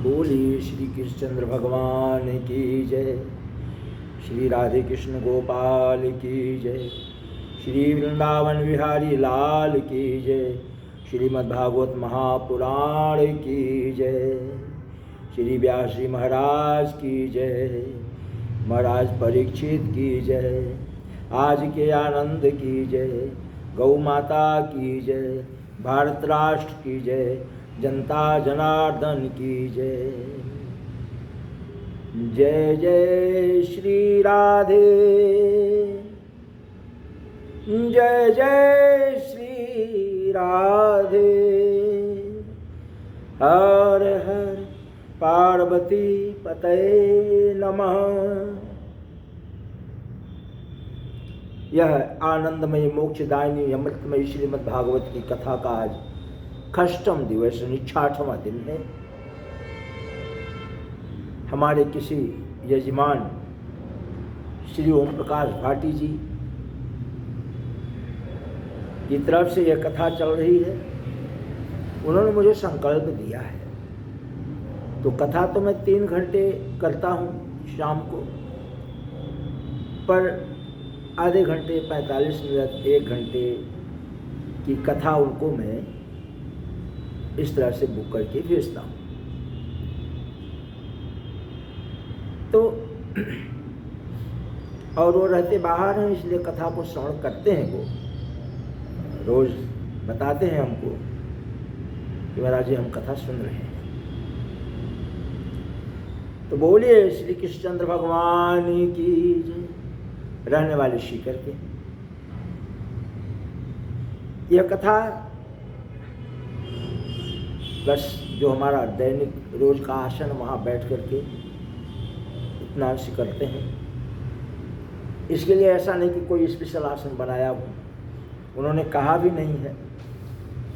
बोलिए श्री कृष्णचंद्र भगवान की जय। श्री राधे कृष्ण गोपाल की जय। श्री वृंदावन बिहारी लाल की जय। श्रीमद्भागवत महापुराण की जय। श्री व्यास जी महाराज की जय। महाराज परीक्षित की जय। आज के आनंद की जय। गौ माता की जय। भारत राष्ट्र की जय। जनता जनार्दन की जय। जय जय श्री राधे। जय जय श्री राधे। हर हर पार्वती पतये नमः। यह आनंदमय मोक्षदायिनी अमृतमयी श्रीमद् भागवत की कथा का आज षष्ठम दिवस 68वां दिन है। हमारे किसी यजमान श्री ओम प्रकाश भाटी जी की तरफ से यह कथा चल रही है। उन्होंने मुझे संकल्प दिया है, तो कथा तो मैं 3 घंटे करता हूँ शाम को, पर आधे घंटे 45 मिनट 1 घंटे की कथा उनको मैं इस तरह से बुक करके भेजता हूँ। तो और वो रहते बाहर हैं, इसलिए कथा को श्रवण करते हैं। वो रोज बताते हैं हमको कि महाराज जी हम कथा सुन रहे हैं। तो बोलिए श्री कृष्णचंद्र भगवान की जय। रहने वाले शिखर के यह कथा बस जो हमारा दैनिक रोज का आसन वहाँ बैठ करके इतना से करते हैं। इसके लिए ऐसा नहीं कि कोई स्पेशल आसन बनाया हो। उन्होंने कहा भी नहीं है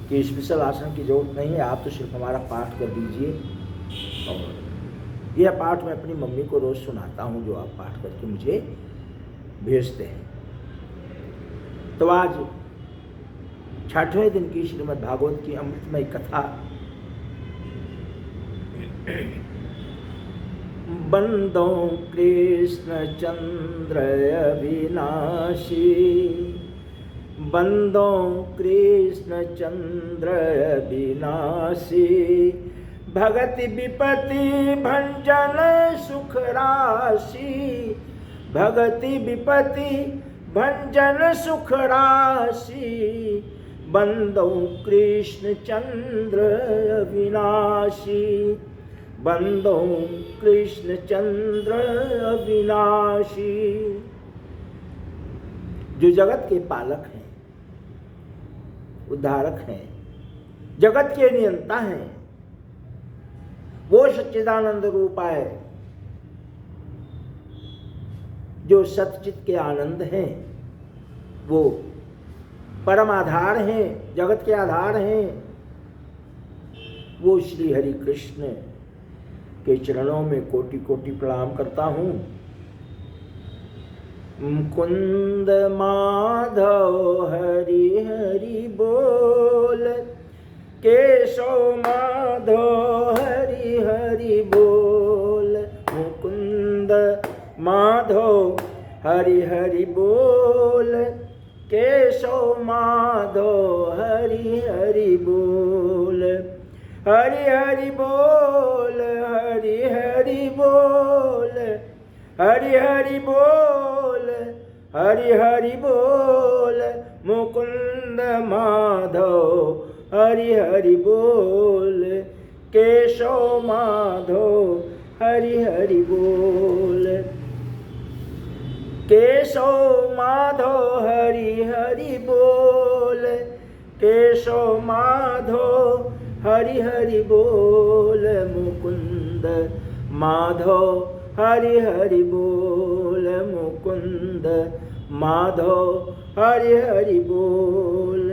कि स्पेशल आसन की जरूरत नहीं है, आप तो सिर्फ हमारा पाठ कर दीजिए। और यह पाठ मैं अपनी मम्मी को रोज सुनाता हूँ, जो आप पाठ करके मुझे भेजते हैं। तो आज 6वें दिन की श्रीमद् भागवत की अमृतमय कथा बंदो कृष्ण चंद्र अविनाशी। बंदो कृष्ण चंद्र अविनाशी। भगति विपत्ति भंजन सुख राशि। भगति विपत्ति भंजन सुख राशि। बंदो कृष्ण चंद्र अविनाशी। बंदो कृष्ण चंद्र अविनाशी। जो जगत के पालक हैं, उद्धारक हैं, जगत के नियंता हैं, वो सच्चिदानंद रूपाय जो सतचित के आनंद हैं, वो परम आधार हैं, जगत के आधार हैं, वो श्री हरि कृष्ण के चरणों में कोटि कोटि प्रणाम करता हूँ। मुकुंद माधव हरि हरि बोल। केशव माधव हरि हरि बोल। मुकुंद माधव हरि हरि बोल। केशव माधव हरि हरि बोल। हरि हरि बोल। हरि हरि बोल। हरि हरि बोल। हरि हरि बोल। मुकुंद माधव हरि हरि बोल। केशव माधव हरि हरि बोल। केशव माधव हरि हरि बोल। केशव माधव हरि हरि बोल। मुकुंद माधव हरि हरि बोल। मुकुंद माधव हरि हरि बोल।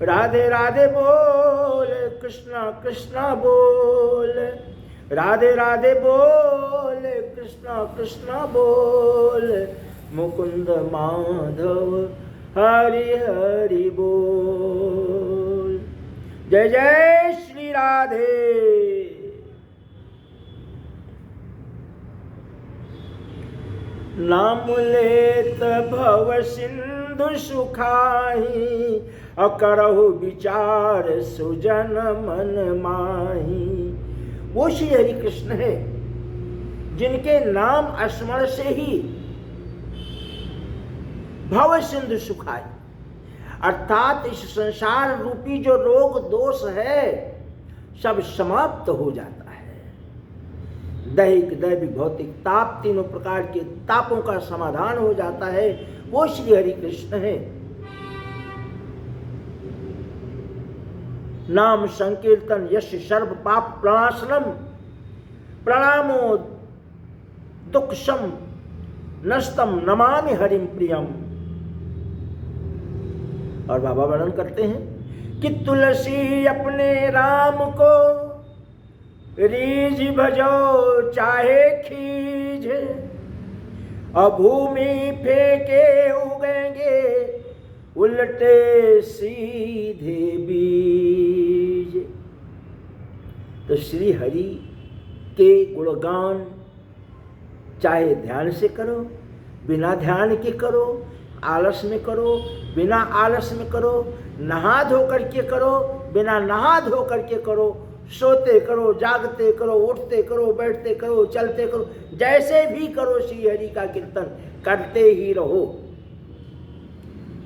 राधे राधे बोल। कृष्णा कृष्णा बोल। राधे राधे बोल। कृष्णा कृष्णा बोल। मुकुंद माधव हरि हरि बोल। जय जय श्री राधे। नाम लेत भव सिंधु सुखाही, अकरहु विचार सुजन मन माही। वो श्री हरि कृष्ण है जिनके नाम स्मरण से ही भव सिंधु सुखाई, अर्थात इस संसार रूपी जो रोग दोष है सब समाप्त हो जाता है। दैहिक दैविक भौतिक ताप, तीनों प्रकार के तापों का समाधान हो जाता है। वो श्री हरि कृष्ण है। नाम संकीर्तन यश सर्व पाप प्रणाशनम, प्रणामो दुःखम नस्तम नमामि हरिम प्रियम। और बाबा वर्णन करते हैं कि तुलसी अपने राम को रीझ भजो चाहे खीज, अभूमि फेंके उगेंगे उल्टे सीधे बीज। तो श्री हरि के गुणगान चाहे ध्यान से करो, बिना ध्यान के करो, आलस में करो, बिना आलस में करो, नहा धो करके करो, बिना नहा धो करके करो, सोते करो, जागते करो, उठते करो, बैठते करो, चलते करो, जैसे भी करो श्री हरि का कीर्तन करते ही रहो।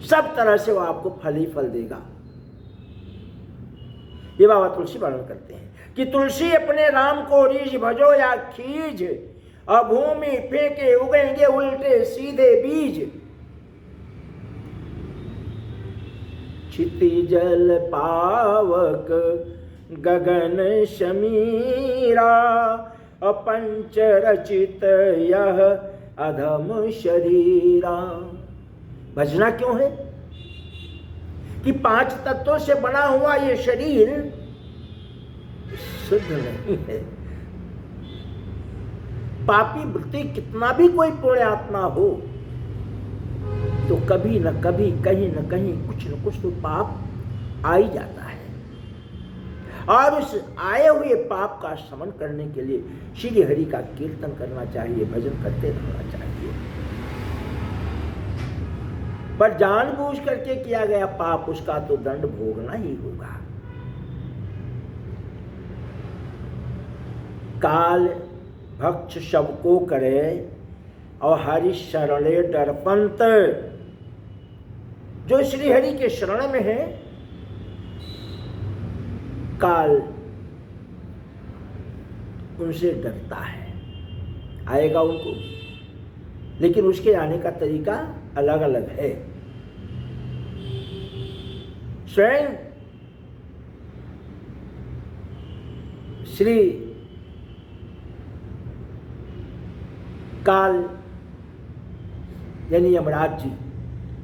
सब तरह से वो आपको फल ही फल देगा। ये बाबा तुलसी वर्णन करते हैं कि तुलसी अपने राम को रीझ भजो या खीज, अभूमि फेंके उगेंगे उल्टे सीधे बीज। क्षिति जल पावक गगन शमीरा, अपंच रचित यह अधम शरीरा। भजना क्यों है कि 5 तत्वों से बना हुआ ये शरीर शुद्ध नहीं है। पापी वृत्ति कितना भी कोई पुण्य आत्मा हो तो कभी न कभी कहीं न कहीं कुछ न कुछ तो पाप आ ही जाता है। और उस आए हुए पाप का शमन करने के लिए श्री हरि का कीर्तन करना चाहिए, भजन करते रहना चाहिए। पर जानबूझ करके किया गया पाप उसका तो दंड भोगना ही होगा। काल भक्ष सबको करे और हरि शरणे डरपंत। जो श्री हरि के शरण में है काल उनसे डरता है, आएगा उनको, लेकिन उसके आने का तरीका अलग अलग है। स्वयं श्री काल यानी यमराज जी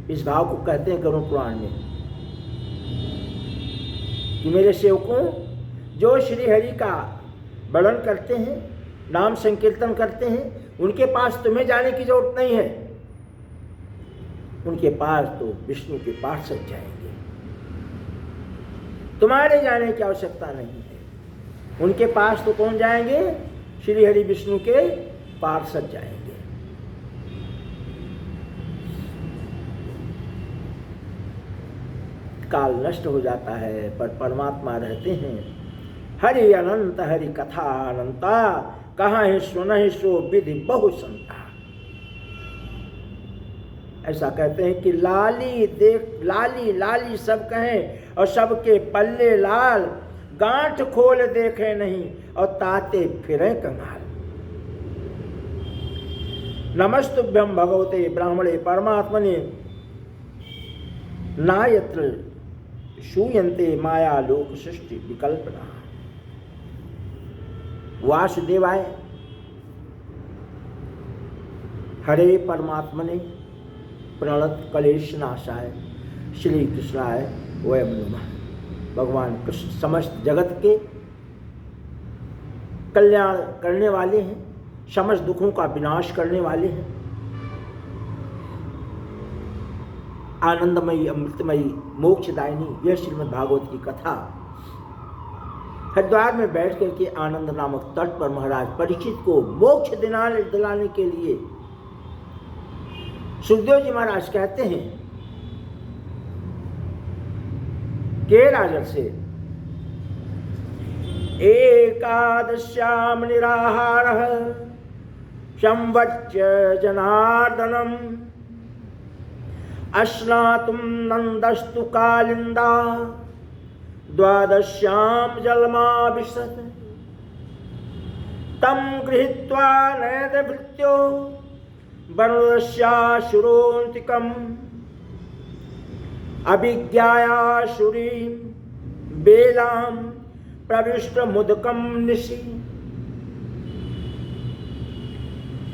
इस भाव को कहते हैं गरुड़ पुराण में कि मेरे सेवकों जो श्री हरि का वर्णन करते हैं, नाम संकीर्तन करते हैं, उनके पास तुम्हें जाने की जरूरत नहीं है। उनके पास तो विष्णु के पार्षद जाएंगे, तुम्हारे जाने की आवश्यकता नहीं है। उनके पास तो कौन जाएंगे? श्री हरि विष्णु के पार्षद जाएंगे। काल नष्ट हो जाता है पर परमात्मा रहते हैं। हरि अनंत हरि कथा अनंता, कहाँ है सुनहि सो विधि बहु संता। ऐसा कहते हैं कि लाली देख लाली लाली सब कहें और सबके पल्ले लाल, गांठ खोल देखे नहीं और ताते फिरे कंगाल। नमस्तुभ्यं भगवते ब्राह्मणे परमात्मने, नायत्र शूयन्ते माया लोक सृष्टि विकल्पना। वासुदेवाय, हरे परमात्मने, प्रणत कलेश नाशाय, श्री कृष्णाय वयम नमः। भगवान कृष्ण समस्त जगत के कल्याण करने वाले हैं, समस्त दुखों का विनाश करने वाले हैं। आनंदमयी अमृतमयी मोक्षदायिनी यह श्रीमद् भागवत की कथा। हरिद्वार में बैठ करके आनंद नामक तट पर महाराज परीक्षित को मोक्ष दिलाने के लिए सुखदेव जी महाराज कहते हैं के राजर्षे एकादश्याम निराहारः संवच्य जनार्दनम् अस्नातुं नंदस्तु कालिंदा द्वादश्याम जलमाभिशत तम गृहीत्वा नैदभृत्यो वरुणस्याशुरोन्तिकम् अभिज्ञायाशुरीं बेलां प्रविष्ट मुदकम निशि।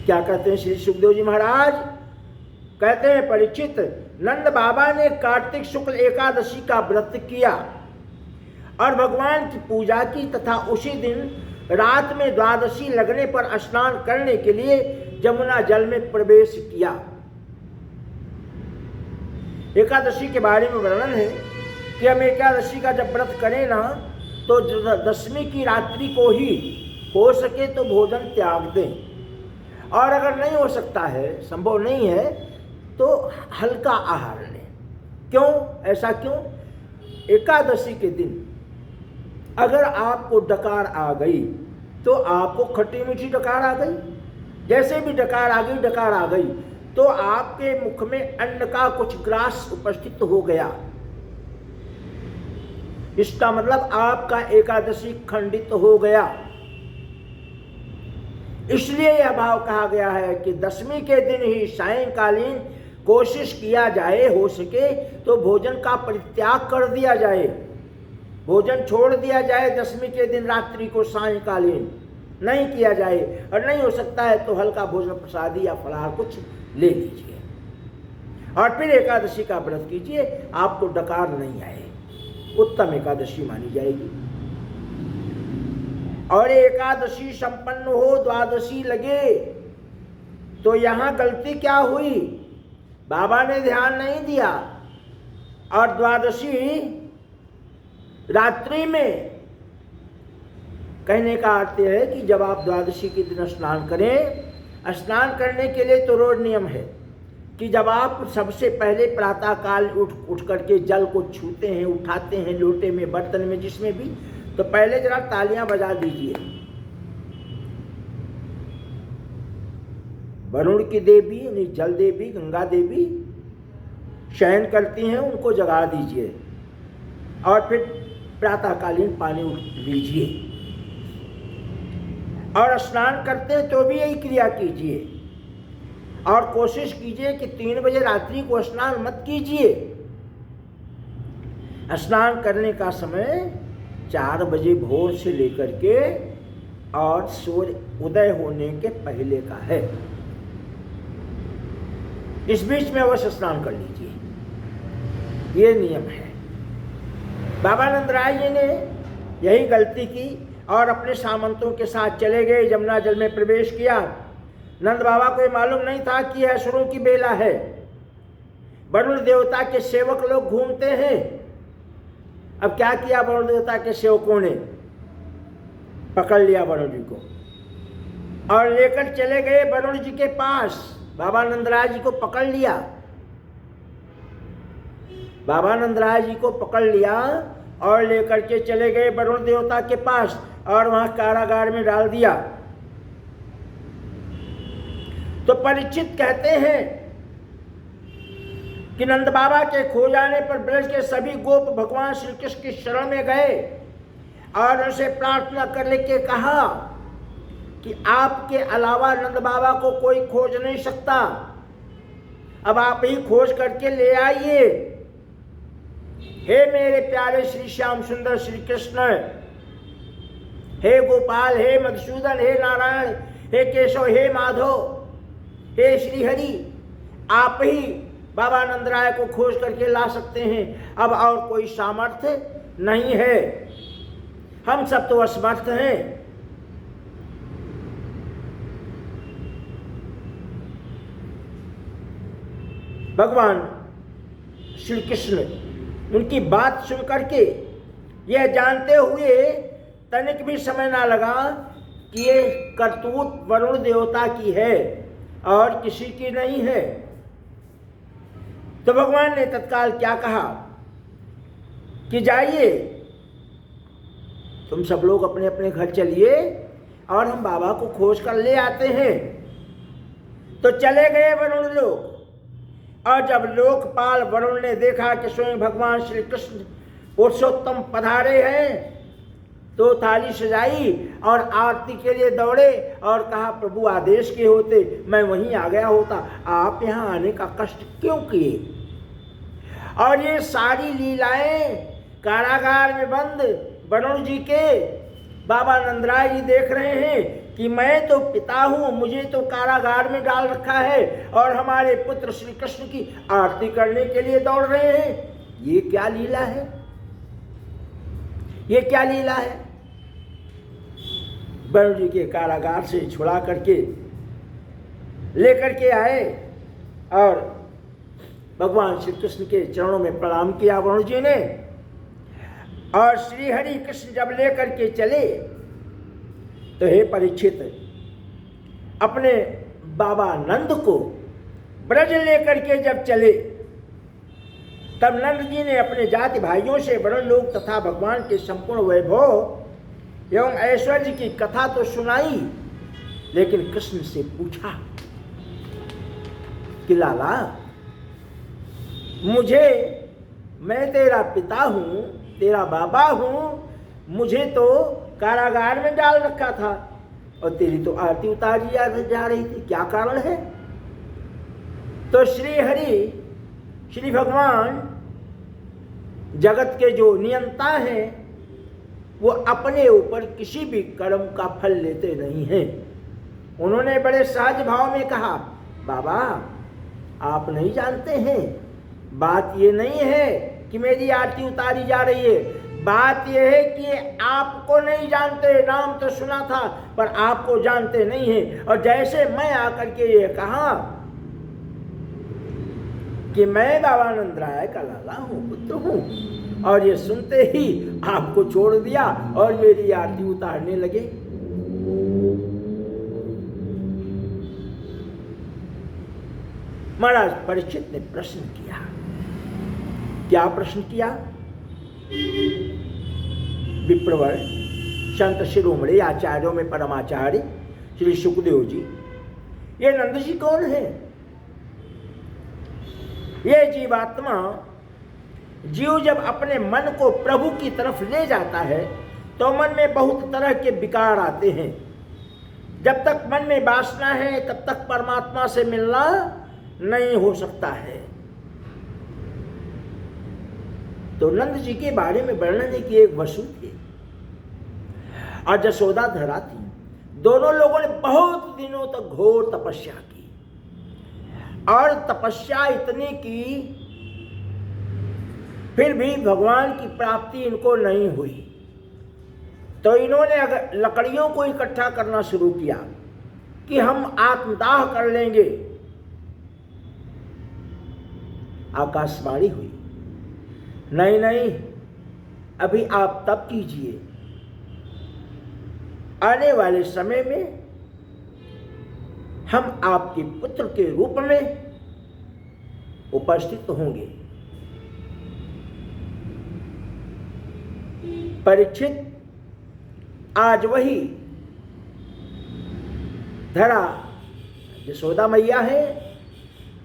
क्या कहते हैं श्री सुखदेव जी महाराज? कहते हैं परीक्षित, नंद बाबा ने कार्तिक शुक्ल एकादशी का व्रत किया और भगवान की पूजा की तथा उसी दिन रात में द्वादशी लगने पर स्नान करने के लिए यमुना जल में प्रवेश किया। एकादशी के बारे में वर्णन है कि हम एकादशी का जब व्रत करें ना तो दशमी की रात्रि को ही हो सके तो भोजन त्याग दें, और अगर नहीं हो सकता है, संभव नहीं है, तो हल्का आहार लें। क्यों? ऐसा क्यों? एकादशी के दिन अगर आपको डकार आ गई तो आपको खट्टी मीठी डकार आ गई, जैसे भी डकार आ गई तो आपके मुख में अन्न का कुछ ग्रास उपस्थित हो गया। इसका मतलब आपका एकादशी खंडित हो गया। इसलिए यह भाव कहा गया है कि दशमी के दिन ही सायंकालीन कोशिश किया जाए, हो सके तो भोजन का परित्याग कर दिया जाए, भोजन छोड़ दिया जाए। दशमी के दिन रात्रि को सायंकालीन नहीं किया जाए, और नहीं हो सकता है तो हल्का भोजन प्रसादी या फलाहार कुछ ले लीजिए और फिर एकादशी का व्रत कीजिए। आपको डकार नहीं आए, उत्तम एकादशी मानी जाएगी। और एकादशी संपन्न हो, द्वादशी लगे, तो यहां गलती क्या हुई? बाबा ने ध्यान नहीं दिया और द्वादशी रात्रि में। कहने का अर्थ है कि जब आप द्वादशी के दिन स्नान करें, स्नान करने के लिए तो रोज नियम है कि जब आप सबसे पहले प्रातःकाल उठ करके जल को छूते हैं, उठाते हैं, लोटे में, बर्तन में, जिसमें भी, तो पहले जरा तालियां बजा दीजिए। वरुण की देवी यानी जल देवी, गंगा देवी शयन करती हैं, उनको जगा दीजिए और फिर प्रातःकालीन पानी लीजिए। और स्नान करते हैं तो भी यही क्रिया कीजिए, और कोशिश कीजिए कि 3 बजे रात्रि को स्नान मत कीजिए। स्नान करने का समय 4 बजे भोर से लेकर के और सूर्य उदय होने के पहले का है। इस बीच में अवश्य स्नान कर लीजिए, ये नियम है। बाबा नंदराय जी ने यही गलती की और अपने सामंतों के साथ चले गए, यमुना जल में प्रवेश किया। नंद बाबा को मालूम नहीं था कि यह असुरों की बेला है। वरुण देवता के सेवक लोग घूमते हैं। अब क्या किया वरुण देवता के सेवकों ने? पकड़ लिया वरुण जी को और लेकर चले गए वरुण जी के पास। बाबा नंदराय जी को पकड़ लिया, बाबा नंदराय जी को पकड़ लिया और लेकर के चले गए वरुण देवता के पास और वहां कारागार में डाल दिया। तो परीक्षित कहते हैं कि नंद बाबा के खो जाने पर ब्रज के सभी गोप भगवान श्री कृष्ण की शरण में गए और उनसे प्रार्थना करने के कहा कि आपके अलावा नंद बाबा को कोई खोज नहीं सकता, अब आप ही खोज करके ले आइए। हे मेरे प्यारे श्री श्याम सुंदर श्री कृष्ण, हे गोपाल, हे मधुसूदन, हे नारायण, हे केशव, हे माधव, हे श्री हरि, आप ही बाबा नंदराय को खोज करके ला सकते हैं। अब और कोई सामर्थ्य नहीं है, हम सब तो असमर्थ हैं। भगवान श्री कृष्ण उनकी बात सुन करके यह जानते हुए तनिक भी समय ना लगा कि ये करतूत वरुण देवता की है और किसी की नहीं है। तो भगवान ने तत्काल क्या कहा कि जाइए तुम सब लोग अपने अपने घर चलिए और हम बाबा को खोज कर ले आते हैं। तो चले गए वरुण लोग। और जब लोकपाल वरुण ने देखा कि स्वयं भगवान श्री कृष्ण पुरुषोत्तम पधारे हैं, तो थाली सजाई और आरती के लिए दौड़े और कहा, प्रभु आदेश के होते मैं वहीं आ गया होता, आप यहाँ आने का कष्ट क्यों किए। और ये सारी लीलाएं कारागार में बंद वरुण जी के बाबा नंदराय जी देख रहे हैं कि मैं तो पिता हूं, मुझे तो कारागार में डाल रखा है और हमारे पुत्र श्री कृष्ण की आरती करने के लिए दौड़ रहे हैं। ये क्या लीला है, ये क्या लीला है। वरुण जी के कारागार से छुड़ा करके लेकर के आए और भगवान श्री कृष्ण के चरणों में प्रणाम किया वरुण जी ने। और श्री हरि कृष्ण जब लेकर के चले तो हे परीक्षित, अपने बाबा नंद को ब्रज लेकर के जब चले तब नंद जी ने अपने जाति भाइयों से वरुण लोक तथा भगवान के संपूर्ण वैभव एवं ऐश्वर्य की कथा तो सुनाई, लेकिन कृष्ण से पूछा कि लाला मैं तेरा पिता हूं, तेरा बाबा हूं, मुझे तो कारागार में डाल रखा था और तेरी तो आरती उतारी जा रही थी, क्या कारण है। तो श्री हरि श्री भगवान जगत के जो नियंता हैं वो अपने ऊपर किसी भी कर्म का फल लेते नहीं हैं। उन्होंने बड़े सहज भाव में कहा, बाबा आप नहीं जानते हैं, बात ये नहीं है कि मेरी आरती उतारी जा रही है, बात यह है कि आपको नहीं जानते, नाम तो सुना था पर आपको जानते नहीं हैं। और जैसे मैं आकर के ये कहा कि मैं बाबा नंदराय का लाला हूं, पुत्र हूं, और ये सुनते ही आपको छोड़ दिया और मेरी आरती उतारने लगे। महाराज परीक्षित ने प्रश्न किया। क्या प्रश्न किया। विप्रवर संत शिरोमणि आचार्यों में परमाचार्य श्री सुखदेव जी, ये नंद जी कौन है। ये जीवात्मा जीव जब अपने मन को प्रभु की तरफ ले जाता है तो मन में बहुत तरह के विकार आते हैं। जब तक मन में वासना है तब तक परमात्मा से मिलना नहीं हो सकता है। तो नंद जी के बारे में वर्णन की एक वसु थी और जसोदा धरा थी। दोनों लोगों ने बहुत दिनों तक घोर तपस्या की और तपस्या इतनी की फिर भी भगवान की प्राप्ति इनको नहीं हुई। तो इन्होंने अगर लकड़ियों को इकट्ठा करना शुरू किया कि हम आत्मदाह कर लेंगे। आकाशवाणी हुई, नहीं नहीं, अभी आप तप कीजिए, आने वाले समय में हम आपके पुत्र के रूप में उपस्थित होंगे। परीक्षित आज वही धरा यशोदा मैया है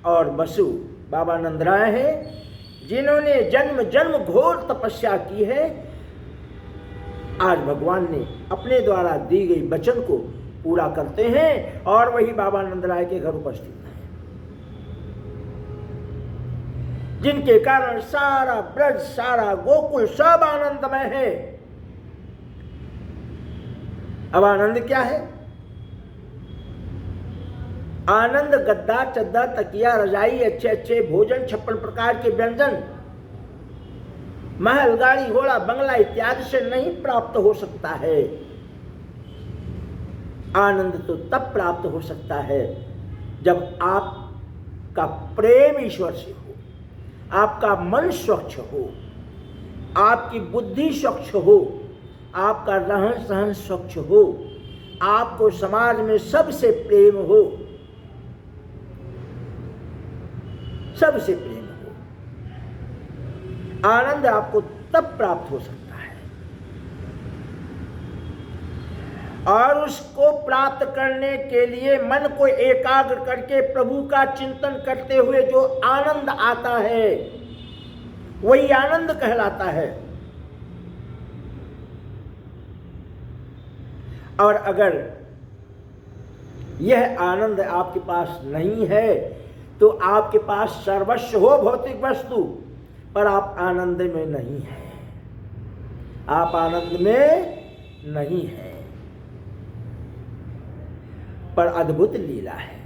और वसु बाबा नंदराय है, जिन्होंने जन्म जन्म घोर तपस्या की है। आज भगवान ने अपने द्वारा दी गई वचन को पूरा करते हैं और वही बाबा नंदराय के घर उपस्थित हैं, जिनके कारण सारा ब्रज सारा गोकुल सब आनंदमय है। अब आनंद क्या है। आनंद गद्दा चद्दा तकिया रजाई अच्छे अच्छे भोजन 56 प्रकार के व्यंजन महल गाड़ी घोड़ा बंगला इत्यादि से नहीं प्राप्त हो सकता है। आनंद तो तब प्राप्त हो सकता है जब आपका प्रेम ईश्वर से हो, आपका मन स्वच्छ हो, आपकी बुद्धि स्वच्छ हो, आपका रहन सहन स्वच्छ हो, आपको समाज में सबसे प्रेम हो, सबसे प्रेम हो। आनंद आपको तब प्राप्त हो सकता है, और उसको प्राप्त करने के लिए मन को एकाग्र करके प्रभु का चिंतन करते हुए जो आनंद आता है वही आनंद कहलाता है। और अगर यह आनंद आपके पास नहीं है तो आपके पास सर्वस्व हो भौतिक वस्तु, पर आप आनंद में नहीं हैं, आप आनंद में नहीं हैं। पर अद्भुत लीला है।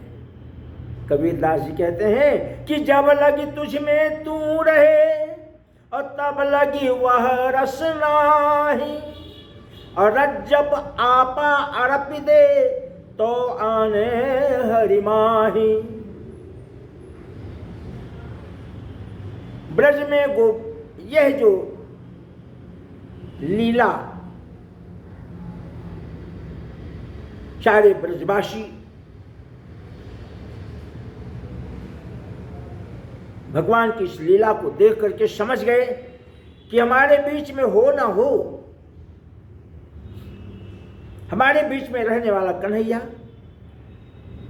कबीरदास जी कहते हैं कि जब लगी तुझ में तू रहे और तब लगी वह रस नाही, और जब आपा अरप दे तो आने हरि माही। ब्रज में यह जो लीला सारे ब्रजवासी भगवान की इस लीला को देख करके समझ गए कि हमारे बीच में हो ना हो, हमारे बीच में रहने वाला कन्हैया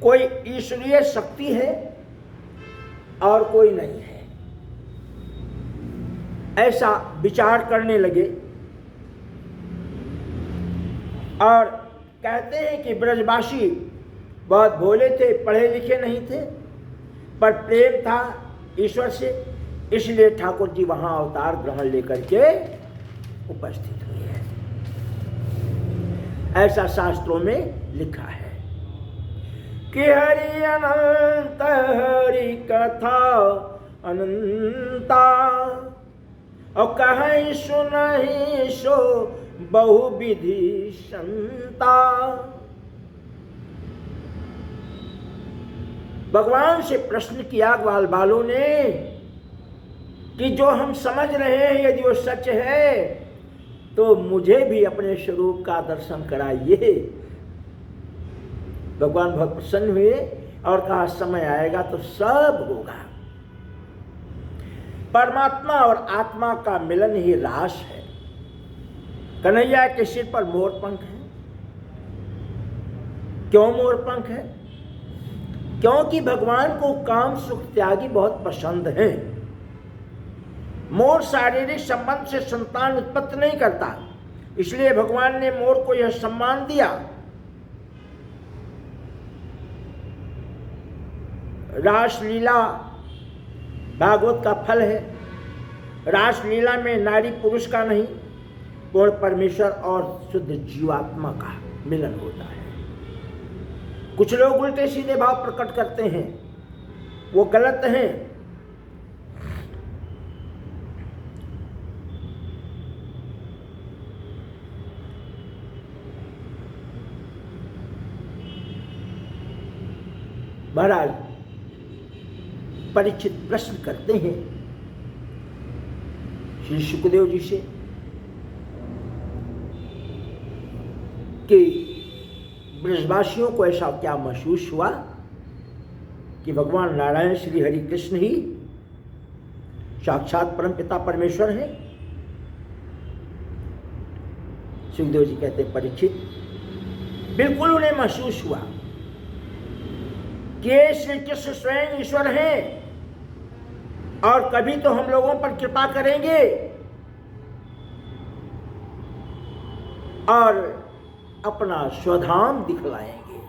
कोई ईश्वरीय शक्ति है और कोई नहीं है, ऐसा विचार करने लगे। और कहते हैं कि ब्रजवासी बहुत भोले थे, पढ़े लिखे नहीं थे, पर प्रेम था ईश्वर से, इसलिए ठाकुर जी वहां अवतार ग्रहण लेकर के उपस्थित हुए हैं। ऐसा शास्त्रों में लिखा है कि हरि अनंत हरि कथा अनंता, और कहीं सुनहि सो बहुविधि संता। भगवान से प्रश्न किया ग्वाल बालों ने कि जो हम समझ रहे हैं यदि वो सच है तो मुझे भी अपने स्वरूप का दर्शन कराइए। भगवान बहुत प्रसन्न हुए और कहा समय आएगा तो सब होगा। परमात्मा और आत्मा का मिलन ही रास है। कन्हैया के सिर पर मोर पंख है। क्यों मोर पंख है? क्योंकि भगवान को काम सुख त्यागी बहुत पसंद है। मोर शारीरिक संबंध से संतान उत्पत्ति नहीं करता, इसलिए भगवान ने मोर को यह सम्मान दिया। रासलीला भागवत का फल है। रासलीला में नारी पुरुष का नहीं, पूर्ण परमेश्वर और शुद्ध जीवात्मा का मिलन होता है। कुछ लोग उल्टे सीधे भाव प्रकट करते हैं, वो गलत हैं। महाराज परीक्षित प्रश्न करते हैं श्री सुखदेव जी से कि ब्रजवासियों को ऐसा क्या महसूस हुआ कि भगवान नारायण श्री हरि कृष्ण ही साक्षात परमपिता परमेश्वर है। सुखदेव जी कहते हैं परीक्षित, बिल्कुल उन्हें महसूस हुआ कि श्री कृष्ण स्वयं ईश्वर हैं और कभी तो हम लोगों पर कृपा करेंगे और अपना स्वधाम दिखलाएंगे।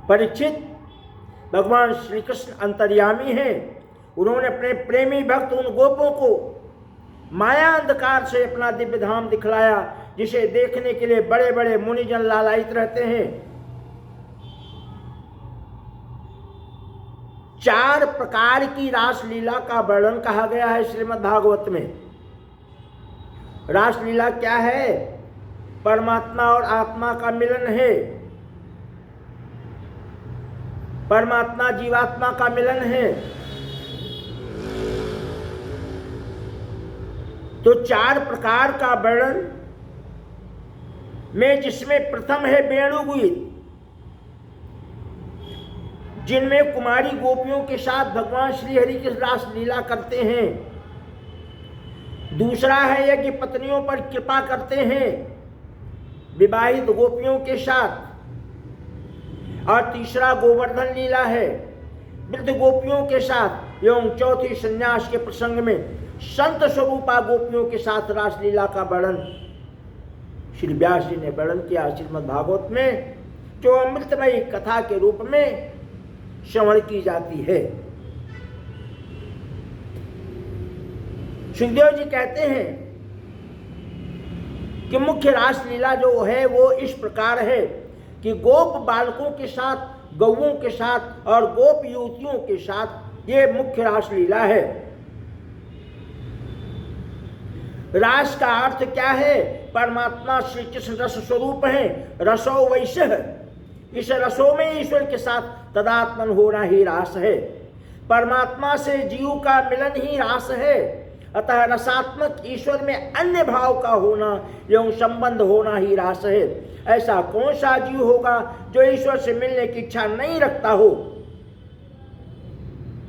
परीक्षित, भगवान श्री कृष्ण अंतर्यामी हैं। उन्होंने अपने प्रेमी भक्त उन गोपों को माया अंधकार से अपना दिव्य धाम दिखलाया, जिसे देखने के लिए बड़े बड़े मुनिजन लालायित रहते हैं। 4 प्रकार की रासलीला का वर्णन कहा गया है श्रीमद् भागवत में। रासलीला क्या है? परमात्मा और आत्मा का मिलन है, परमात्मा जीवात्मा का मिलन है। तो 4 प्रकार का वर्णन में जिसमें प्रथम है वेणुगीत। जिनमें कुमारी गोपियों के साथ भगवान श्री हरि की रास लीला करते हैं। दूसरा है यज्ञ पत्नियों पर कृपा करते हैं विवाहित गोपियों के साथ। और तीसरा गोवर्धन लीला है वृद्ध गोपियों के साथ। एवं चौथी संन्यास के प्रसंग में संत स्वरूपा गोपियों के साथ रासलीला का वर्णन श्री व्यास जी ने वर्णन किया श्रीमद् भागवत में, जो अमृतमयी कथा के रूप में श्रवण की जाती है। सुखदेव जी कहते हैं कि मुख्य रासलीला जो है वो इस प्रकार है कि गोप बालकों के साथ, गौओं के साथ और गोप युवतियों के साथ ये मुख्य रासलीला है। रास का अर्थ क्या है? परमात्मा श्री कृष्ण रस स्वरूप है, रसो वैश्य है। इस रसों में ईश्वर के साथ तदात्मन होना ही रास है। परमात्मा से जीव का मिलन ही रास है। अतः रसात्मक ईश्वर में अन्य भाव का होना एवं संबंध होना ही रास है। ऐसा कौन सा जीव होगा जो ईश्वर से मिलने की इच्छा नहीं रखता हो?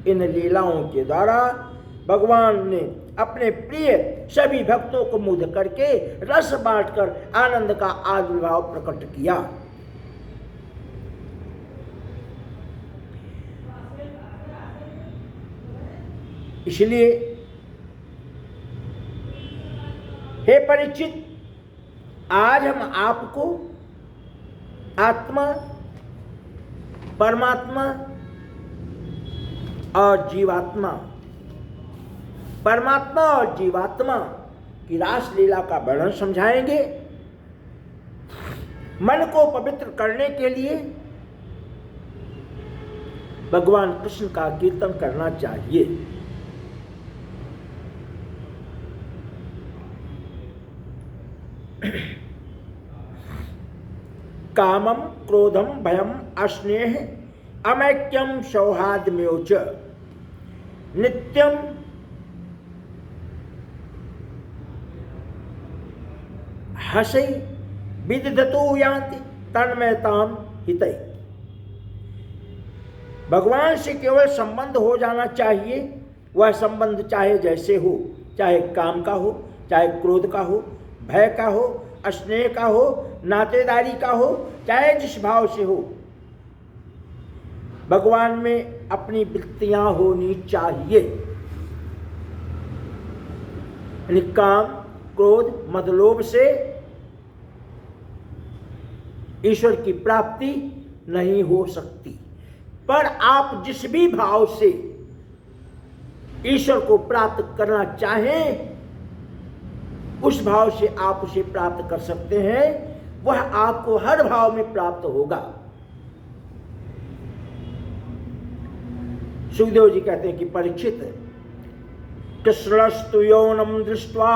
इन लीलाओं के द्वारा भगवान ने अपने प्रिय सभी भक्तों को मुग्ध करके रस बांटकर आनंद का आविर्भाव प्रकट किया। इसलिए हे परीक्षित, आज हम आपको आत्मा, परमात्मा और जीवात्मा, परमात्मा और जीवात्मा की रासलीला का वर्णन समझाएंगे। मन को पवित्र करने के लिए भगवान कृष्ण का कीर्तन करना चाहिए। कामम क्रोधम भयम अस्नेह अमैक्यम सौहार्दमेव च नित्यम हसै विदधतो यान्ति तन्मयताम हितै। भगवान से केवल संबंध हो जाना चाहिए। वह संबंध चाहे जैसे हो, चाहे काम का हो, चाहे क्रोध का हो, भय का हो, स्नेह का हो, नातेदारी का हो, चाहे जिस भाव से हो, भगवान में अपनी वृत्तियां होनी चाहिए। यानी काम, क्रोध, मद, लोभ से ईश्वर की प्राप्ति नहीं हो सकती। पर आप जिस भी भाव से ईश्वर को प्राप्त करना चाहें, उस भाव से आप उसे प्राप्त कर सकते हैं। वह आपको हर भाव में प्राप्त होगा। सुखदेव जी कहते हैं कि परीक्षित, कृष्णस्तु यौनम दृष्ट्वा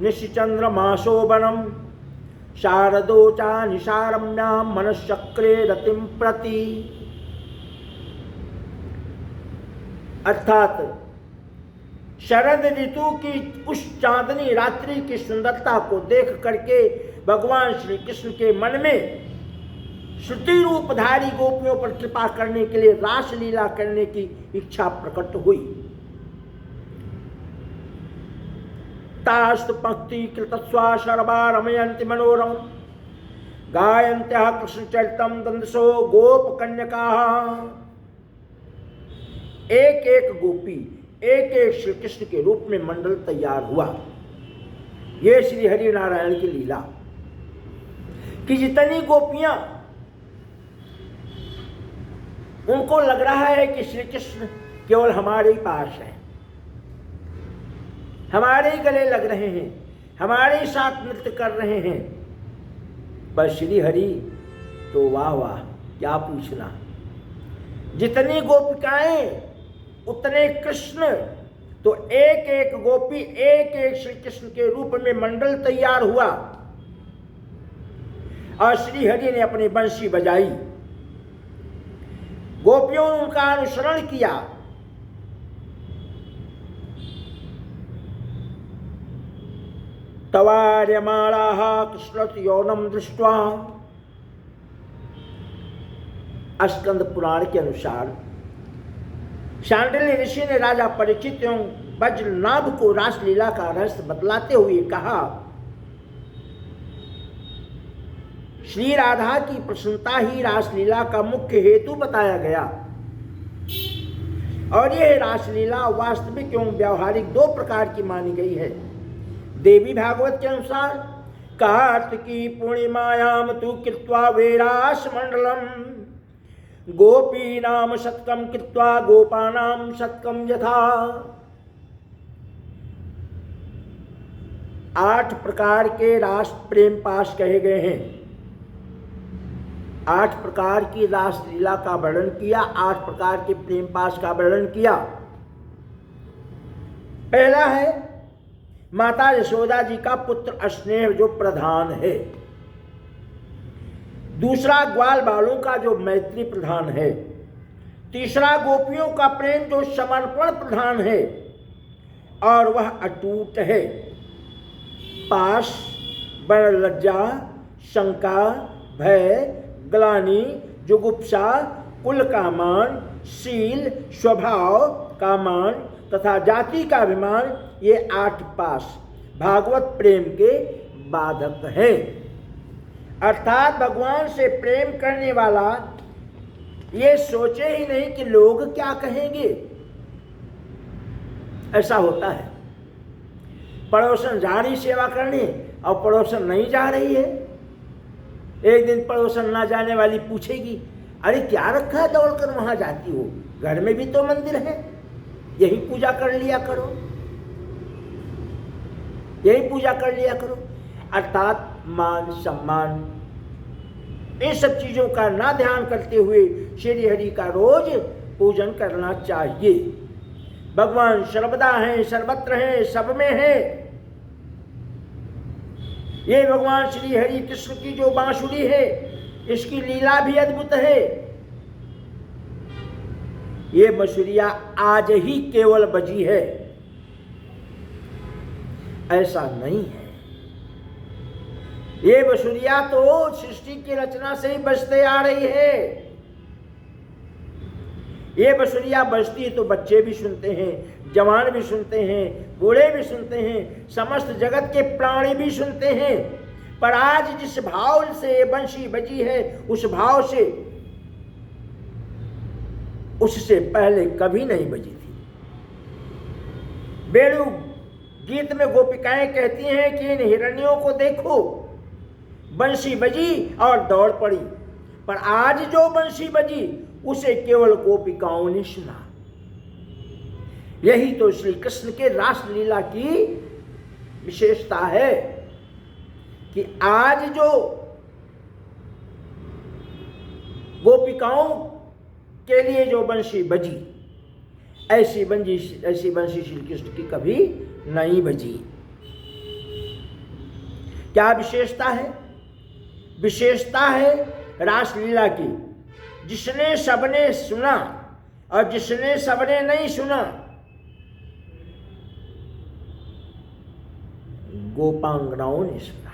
निशिचंद्रमाशोभनम शारदोचा निशारम्याम मनश्चक्रे रतिम प्रति। अर्थात शरद ऋतु की उस चांदनी रात्रि की सुंदरता को देख करके भगवान श्री कृष्ण के मन में श्रुति रूपधारी गोपियों पर कृपा करने के लिए रासलीला करने की इच्छा प्रकट हुई। तास्तु पंक्ति कृतस्वा शर्वा रमयन्ति मनोरम गायन्त्यः कृष्ण चरितम दंदसो गोप कन्यका। एक एक गोपी एक एक श्री कृष्ण के रूप में मंडल तैयार हुआ। यह श्री हरि नारायण की लीला कि जितनी गोपियां, उनको लग रहा है कि श्री कृष्ण केवल हमारे ही पास हैं, हमारे ही गले लग रहे हैं, हमारे ही साथ नृत्य कर रहे हैं। पर श्री हरि तो वाह वाह, क्या पूछना। जितनी गोपिकाएं उतने कृष्ण। तो एक एक गोपी एक एक श्री कृष्ण के रूप में मंडल तैयार हुआ और श्री हरि ने अपनी बंशी बजाई। गोपियों ने उनका अनुसरण किया। तवार्यमाणाः कृष्णस्य यौनं दृष्ट्वा स्कंद पुराण के अनुसार शांडिल्य ऋषि ने राजा परीक्षित एवं वज्रनाभ को रासलीला का रहस्य बतलाते हुए कहा, श्री राधा की प्रसन्नता ही रासलीला का मुख्य हेतु बताया गया और यह रासलीला वास्तविक एवं व्यावहारिक दो प्रकार की मानी गई है। देवी भागवत के अनुसार कार्तिकी पूर्णिमायाम तु कृत्वा वेरास मंडलम गोपी नाम शतकम कृत्वा गोपानाम शतकम यथा। 8 प्रकार के रास प्रेम पाश कहे गए हैं। 8 प्रकार की रासलीला का वर्णन किया, 8 प्रकार के प्रेम पाश का वर्णन किया। पहला है माता यशोदा जी का पुत्र स्नेह जो प्रधान है। दूसरा ग्वाल बालों का जो मैत्री प्रधान है। तीसरा गोपियों का प्रेम जो समर्पण प्रधान है और वह अटूट है। पाश, बड़ लज्जा, शंका, भय, ग्लानि, जुगुप्सा, कुल का मान, शील, स्वभाव का मान तथा जाति का अभिमान, ये 8 पाश भागवत प्रेम के बाधक हैं। अर्थात भगवान से प्रेम करने वाला ये सोचे ही नहीं कि लोग क्या कहेंगे। ऐसा होता है, पड़ोसन जा रही सेवा करने और पड़ोसन नहीं जा रही है। एक दिन पड़ोसन ना जाने वाली पूछेगी, अरे क्या रखा है दौड़कर वहां जाती हो, घर में भी तो मंदिर है, यही पूजा कर लिया करो, यही पूजा कर लिया करो। अर्थात मान सम्मान इन सब चीजों का ना ध्यान करते हुए श्री हरि का रोज पूजन करना चाहिए। भगवान सर्वदा हैं, सर्वत्र हैं, सब में है। ये भगवान श्री हरि कृष्ण की जो बांसुरी है, इसकी लीला भी अद्भुत है। ये बांसुरिया आज ही केवल बजी है, ऐसा नहीं है। ये बांसुरिया तो सृष्टि की रचना से ही बजते आ रही है। ये बांसुरिया बजती है तो बच्चे भी सुनते हैं, जवान भी सुनते हैं, बूढ़े भी सुनते हैं, समस्त जगत के प्राणी भी सुनते हैं। पर आज जिस भाव से ये बंशी बजी है, उस भाव से उससे पहले कभी नहीं बजी थी। वेणु गीत में गोपिकाएं कहती हैं कि इन हिरण्यों को देखो, बंशी बजी और दौड़ पड़ी। पर आज जो बंशी बजी उसे केवल गोपिकाओं ने सुना। यही तो श्री कृष्ण के रास लीला की विशेषता है कि आज जो गोपिकाओं के लिए जो बंशी बजी, ऐसी बंशी श्री कृष्ण की कभी नहीं बजी। क्या विशेषता है? विशेषता है रासलीला की, जिसने सबने सुना और जिसने सबने नहीं सुना। गोपांगनाओं ने सुना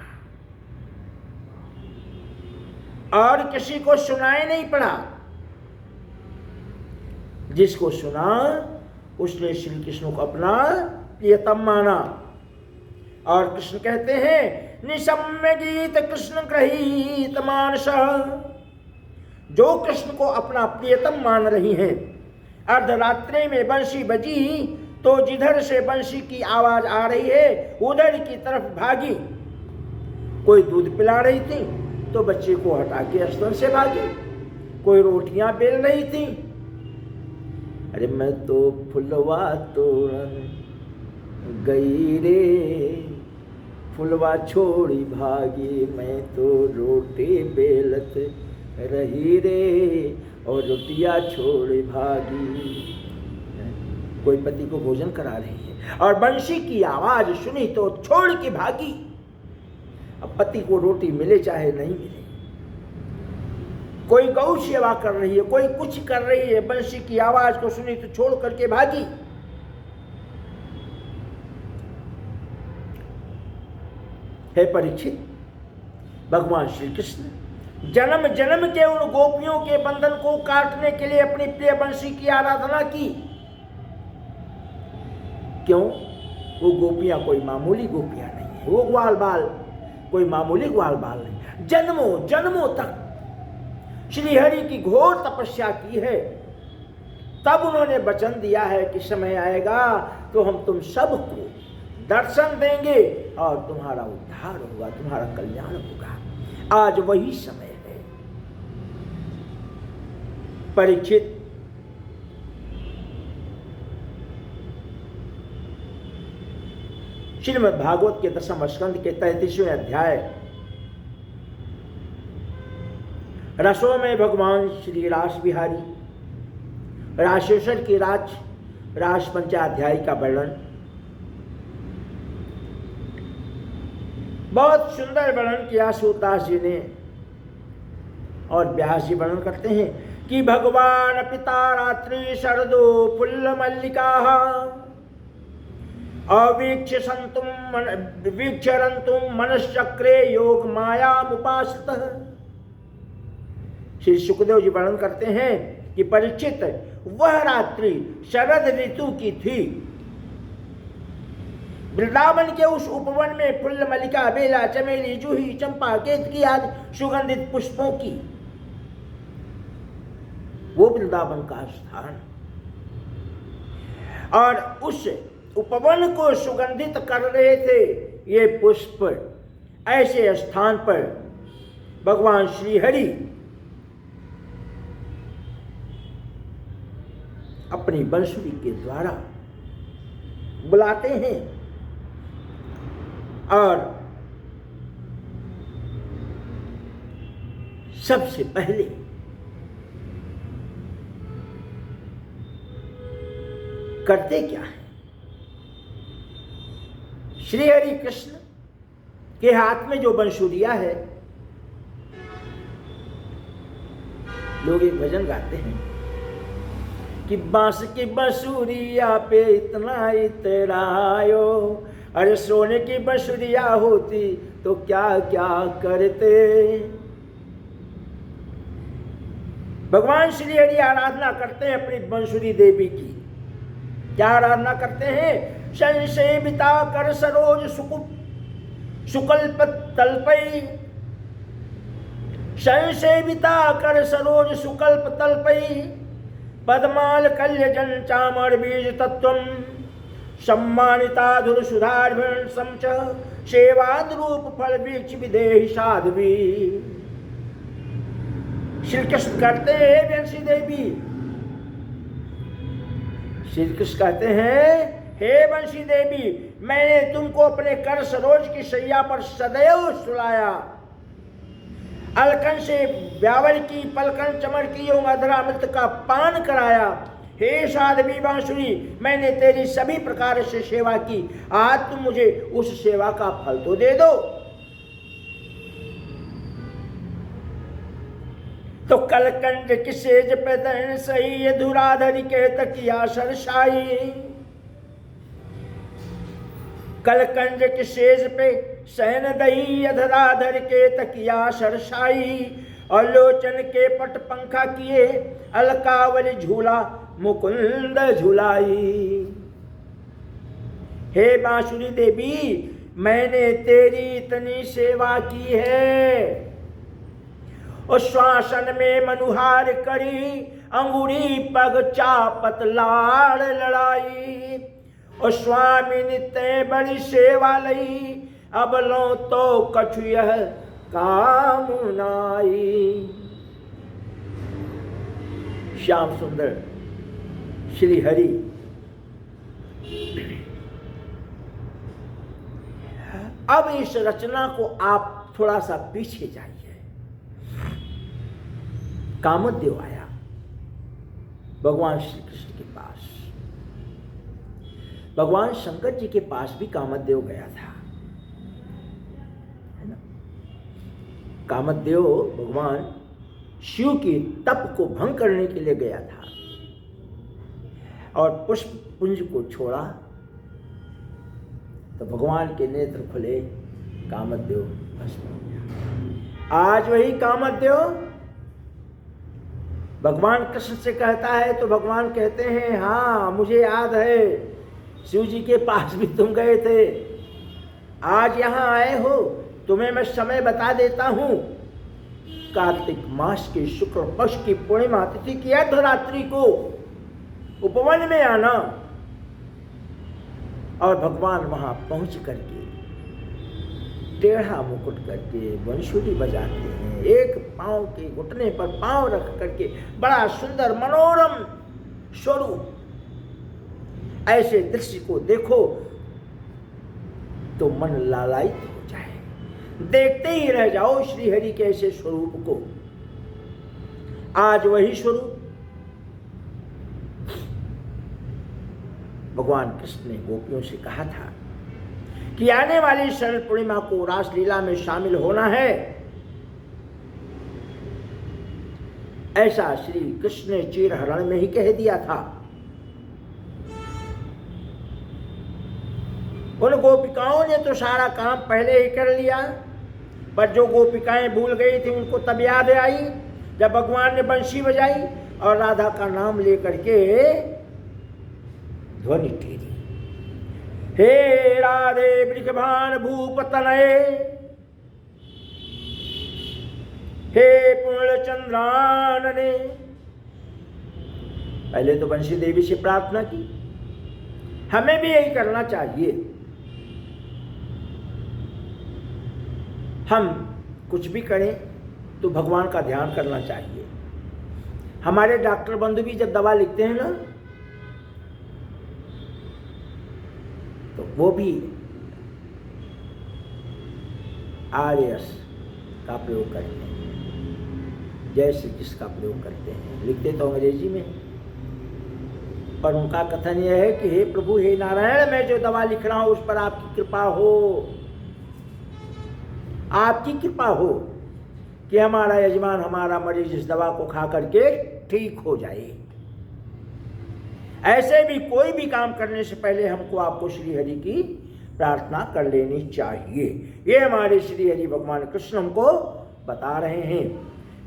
और किसी को सुनाई नहीं पड़ा। जिसको सुना उसने श्री कृष्ण को अपना प्रियतम माना। और कृष्ण कहते हैं, निशम्य गीत कृष्ण गृहीत मानस। जो कृष्ण को अपना प्रियतम मान रही हैं, अर्धरात्रि में बंशी बजी तो जिधर से बंशी की आवाज आ रही है उधर की तरफ भागी। कोई दूध पिला रही थी तो बच्चे को हटा के स्तन से भागी। कोई रोटियां बेल रही थी, अरे मैं तो फुलवा तोड़न गई रे, फुलवा छोड़ी भागी, मैं तो रोटी बेलत रही रे और रोटियां छोड़ी भागी। कोई पति को भोजन करा रही है और बंशी की आवाज सुनी तो छोड़ के भागी। अब पति को रोटी मिले चाहे नहीं मिले, कोई गौ सेवा कर रही है, कोई कुछ कर रही है, बंशी की आवाज को सुनी तो छोड़ करके भागी। हे परीक्षित, भगवान श्री कृष्ण जन्म जन्म के उन गोपियों के बंधन को काटने के लिए अपनी प्रिय बंशी की आराधना की। क्यों? वो गोपियां कोई मामूली गोपियां नहीं है, वो ग्वाल बाल कोई मामूली ग्वाल बाल नहीं। जन्मों जन्मों तक श्री हरि की घोर तपस्या की है, तब उन्होंने वचन दिया है कि समय आएगा तो हम तुम सबको दर्शन देंगे और तुम्हारा उद्धार होगा, तुम्हारा कल्याण होगा। आज वही समय है। परीक्षित, श्रीमद् भागवत के 10वें स्कंद के 33वें अध्याय रसों में भगवान श्री रास बिहारी राशेश्वर की रास पंचाध्याय का वर्णन, बहुत सुंदर वर्णन किया सूरदास जी ने। और व्यास जी वर्णन करते हैं कि भगवान पिता रात्रि शरदो फुल्ल मल्लिका वीक्षरंतुम मनश्चक्रे योग मायामुपासितः। श्री सुखदेव जी वर्णन करते हैं कि परीक्षित, वह रात्रि शरद ऋतु की थी। वृंदावन के उस उपवन में फुल्ल मल्लिका, बेला, चमेली, जूही, चंपा, केतकी आदि सुगंधित पुष्पों की, वो वृंदावन का स्थान, और उस उपवन को सुगंधित कर रहे थे ये पुष्प। ऐसे स्थान पर भगवान श्री हरि अपनी बंसुरी के द्वारा बुलाते हैं और सबसे पहले करते क्या है? श्री हरि कृष्ण के हाथ में जो बंसुरिया है, लोग एक भजन गाते हैं कि बांस की बंसुरिया पे इतना इतरायो, अरे सोने की बंसुरिया होती तो क्या क्या करते। भगवान श्री हरि आराधना करते हैं अपनी बंसुरी देवी की। क्या आराधना करते हैं? संसेविता कर सरोज सुकल्प तल्पई, संसेविता कर सरोज सुकल्प तल्पई, पद्माल कल्यजन चामर बीज तत्वम, सम्मानिता धुर सुधार्भण समच, सेवाद रूप फल वृक्ष विदेही साध्वी। श्री कृष्ण कहते हैं बंसी देवी, श्री कृष्ण कहते हैं हे बंसी देवी, मैंने तुमको अपने कर सरोज की शैया पर सदैव सुलाया, अलकन से ब्यावल की, पलकन चमर की एवं अधरामृत का पान कराया। हे साध्वी बांसुरी, मैंने तेरी सभी प्रकार से सेवा की, आज तुम मुझे उस सेवा का फल तो दे दो। तो कलकंज की सेज पे दहन सही, धुराधरी के तकिया सरसाई, कलकंज की सेज पे सहन दही, अधराधर के तकिया सरसाई, और लोचन के पट पंखा किए, अलकावली झूला मुकुंद झुलाई। हे बांसुरी देवी, मैंने तेरी इतनी सेवा की है, उस श्वासन में मनुहार करी, अंगुरी पग चापत लाड़ लड़ाई, और स्वामी नित्य बड़ी सेवा लई, अब लो तो कछु यह काम नाई। श्याम सुंदर श्री हरि अब इस रचना को आप थोड़ा सा पीछे जाइए। कामदेव आया भगवान श्री कृष्ण के पास, भगवान शंकर जी के पास भी कामदेव गया था, है ना। कामदेव भगवान शिव की तप को भंग करने के लिए गया था और पुष्प पुंज को छोड़ा तो भगवान के नेत्र खुले, कामदेव भस्म हो गया। आज वही कामदेव भगवान कृष्ण से कहता है तो भगवान कहते हैं हाँ मुझे याद है, शिव जी के पास भी तुम गए थे, आज यहाँ आए हो, तुम्हें मैं समय बता देता हूँ। कार्तिक मास के शुक्ल पक्ष की पूर्णिमा तिथि की अर्धरात्रि को उपवन में आना और भगवान वहां पहुंच करके टेढ़ा मुकुट करके बंसुरी बजाते हैं, एक पांव के घुटने पर पांव रख करके, बड़ा सुंदर मनोरम स्वरूप। ऐसे दृश्य को देखो तो मन लालायित हो जाए, देखते ही रह जाओ श्री हरि के ऐसे स्वरूप को। आज वही स्वरूप भगवान कृष्ण ने गोपियों से कहा था कि आने वाली शरद पूर्णिमा को रासलीला में शामिल होना है। ऐसा श्री कृष्ण ने चीरहरण में ही कह दिया था। उन गोपिकाओं ने तो सारा काम पहले ही कर लिया, पर जो गोपिकाएं भूल गई थी उनको तब याद आई जब भगवान ने बंशी बजाई और राधा का नाम लेकर के ध्वनि टेरी, हे राधे वृषभान भूप तनये, हे पूर्ण चंद्रानने। पहले तो बंशी देवी से प्रार्थना की, हमें भी यही करना चाहिए। हम कुछ भी करें तो भगवान का ध्यान करना चाहिए। हमारे डॉक्टर बंधु भी जब दवा लिखते हैं ना तो वो भी RS का प्रयोग करते हैं, जैसे जिसका प्रयोग करते हैं। लिखते तो अंग्रेजी में, पर उनका कथन यह है कि हे प्रभु, हे नारायण, मैं जो दवा लिख रहा हूं उस पर आपकी कृपा हो, आपकी कृपा हो कि हमारा यजमान, हमारा मरीज इस दवा को खा करके ठीक हो जाए। ऐसे भी कोई भी काम करने से पहले हमको आपको श्री हरि की प्रार्थना कर लेनी चाहिए। ये हमारे श्री हरि भगवान कृष्ण हमको बता रहे हैं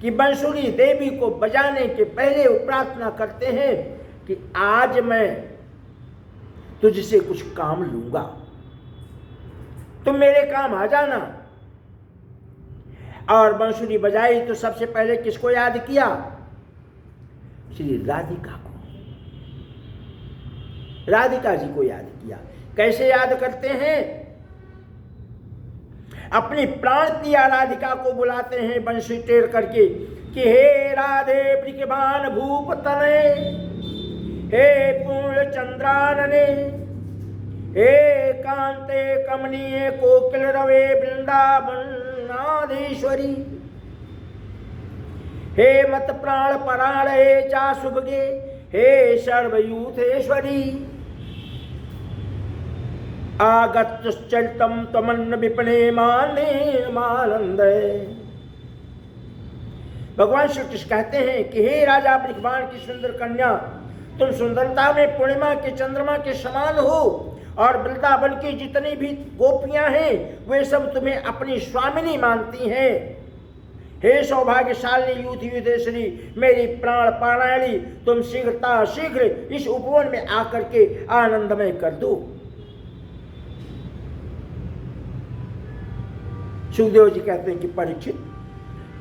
कि बंसुरी देवी को बजाने के पहले वो प्रार्थना करते हैं कि आज मैं तुझसे कुछ काम लूंगा, तुम मेरे काम आ जाना। और बंसुरी बजाई तो सबसे पहले किसको याद किया? श्री राधिका को, राधिका जी को याद किया। कैसे याद करते हैं? अपनी प्राण प्रिया राधिका को बुलाते हैं बंशी टेर करके कि हे राधे वृषभान भूप तनये, हे पूर्ण चंद्रानने, हे कांते कमनीय कोकिल रवे वृंदावनाधीश्वरी, हे मत प्राण पराण, हे चा शुभगे, हे सर्वयूथेश्वरी, आगतश्चरितम त्वमन्न विपणे माने मानंदे। भगवान श्री कृष्ण कहते हैं कि हे राजा वृषभान की सुंदर कन्या, तुम सुंदरता में पूर्णिमा के चंद्रमा के समान हो और वृंदावन की जितनी भी गोपियां हैं वे सब तुम्हें अपनी स्वामिनी मानती हैं। हे सौभाग्यशाली युधेश्वरी, मेरी प्राण पारायणी, तुम शीघ्रता शीघ्र इस उपवन में आकर के आनंदमय कर दो। सुखदेव जी कहते हैं कि परीक्षित,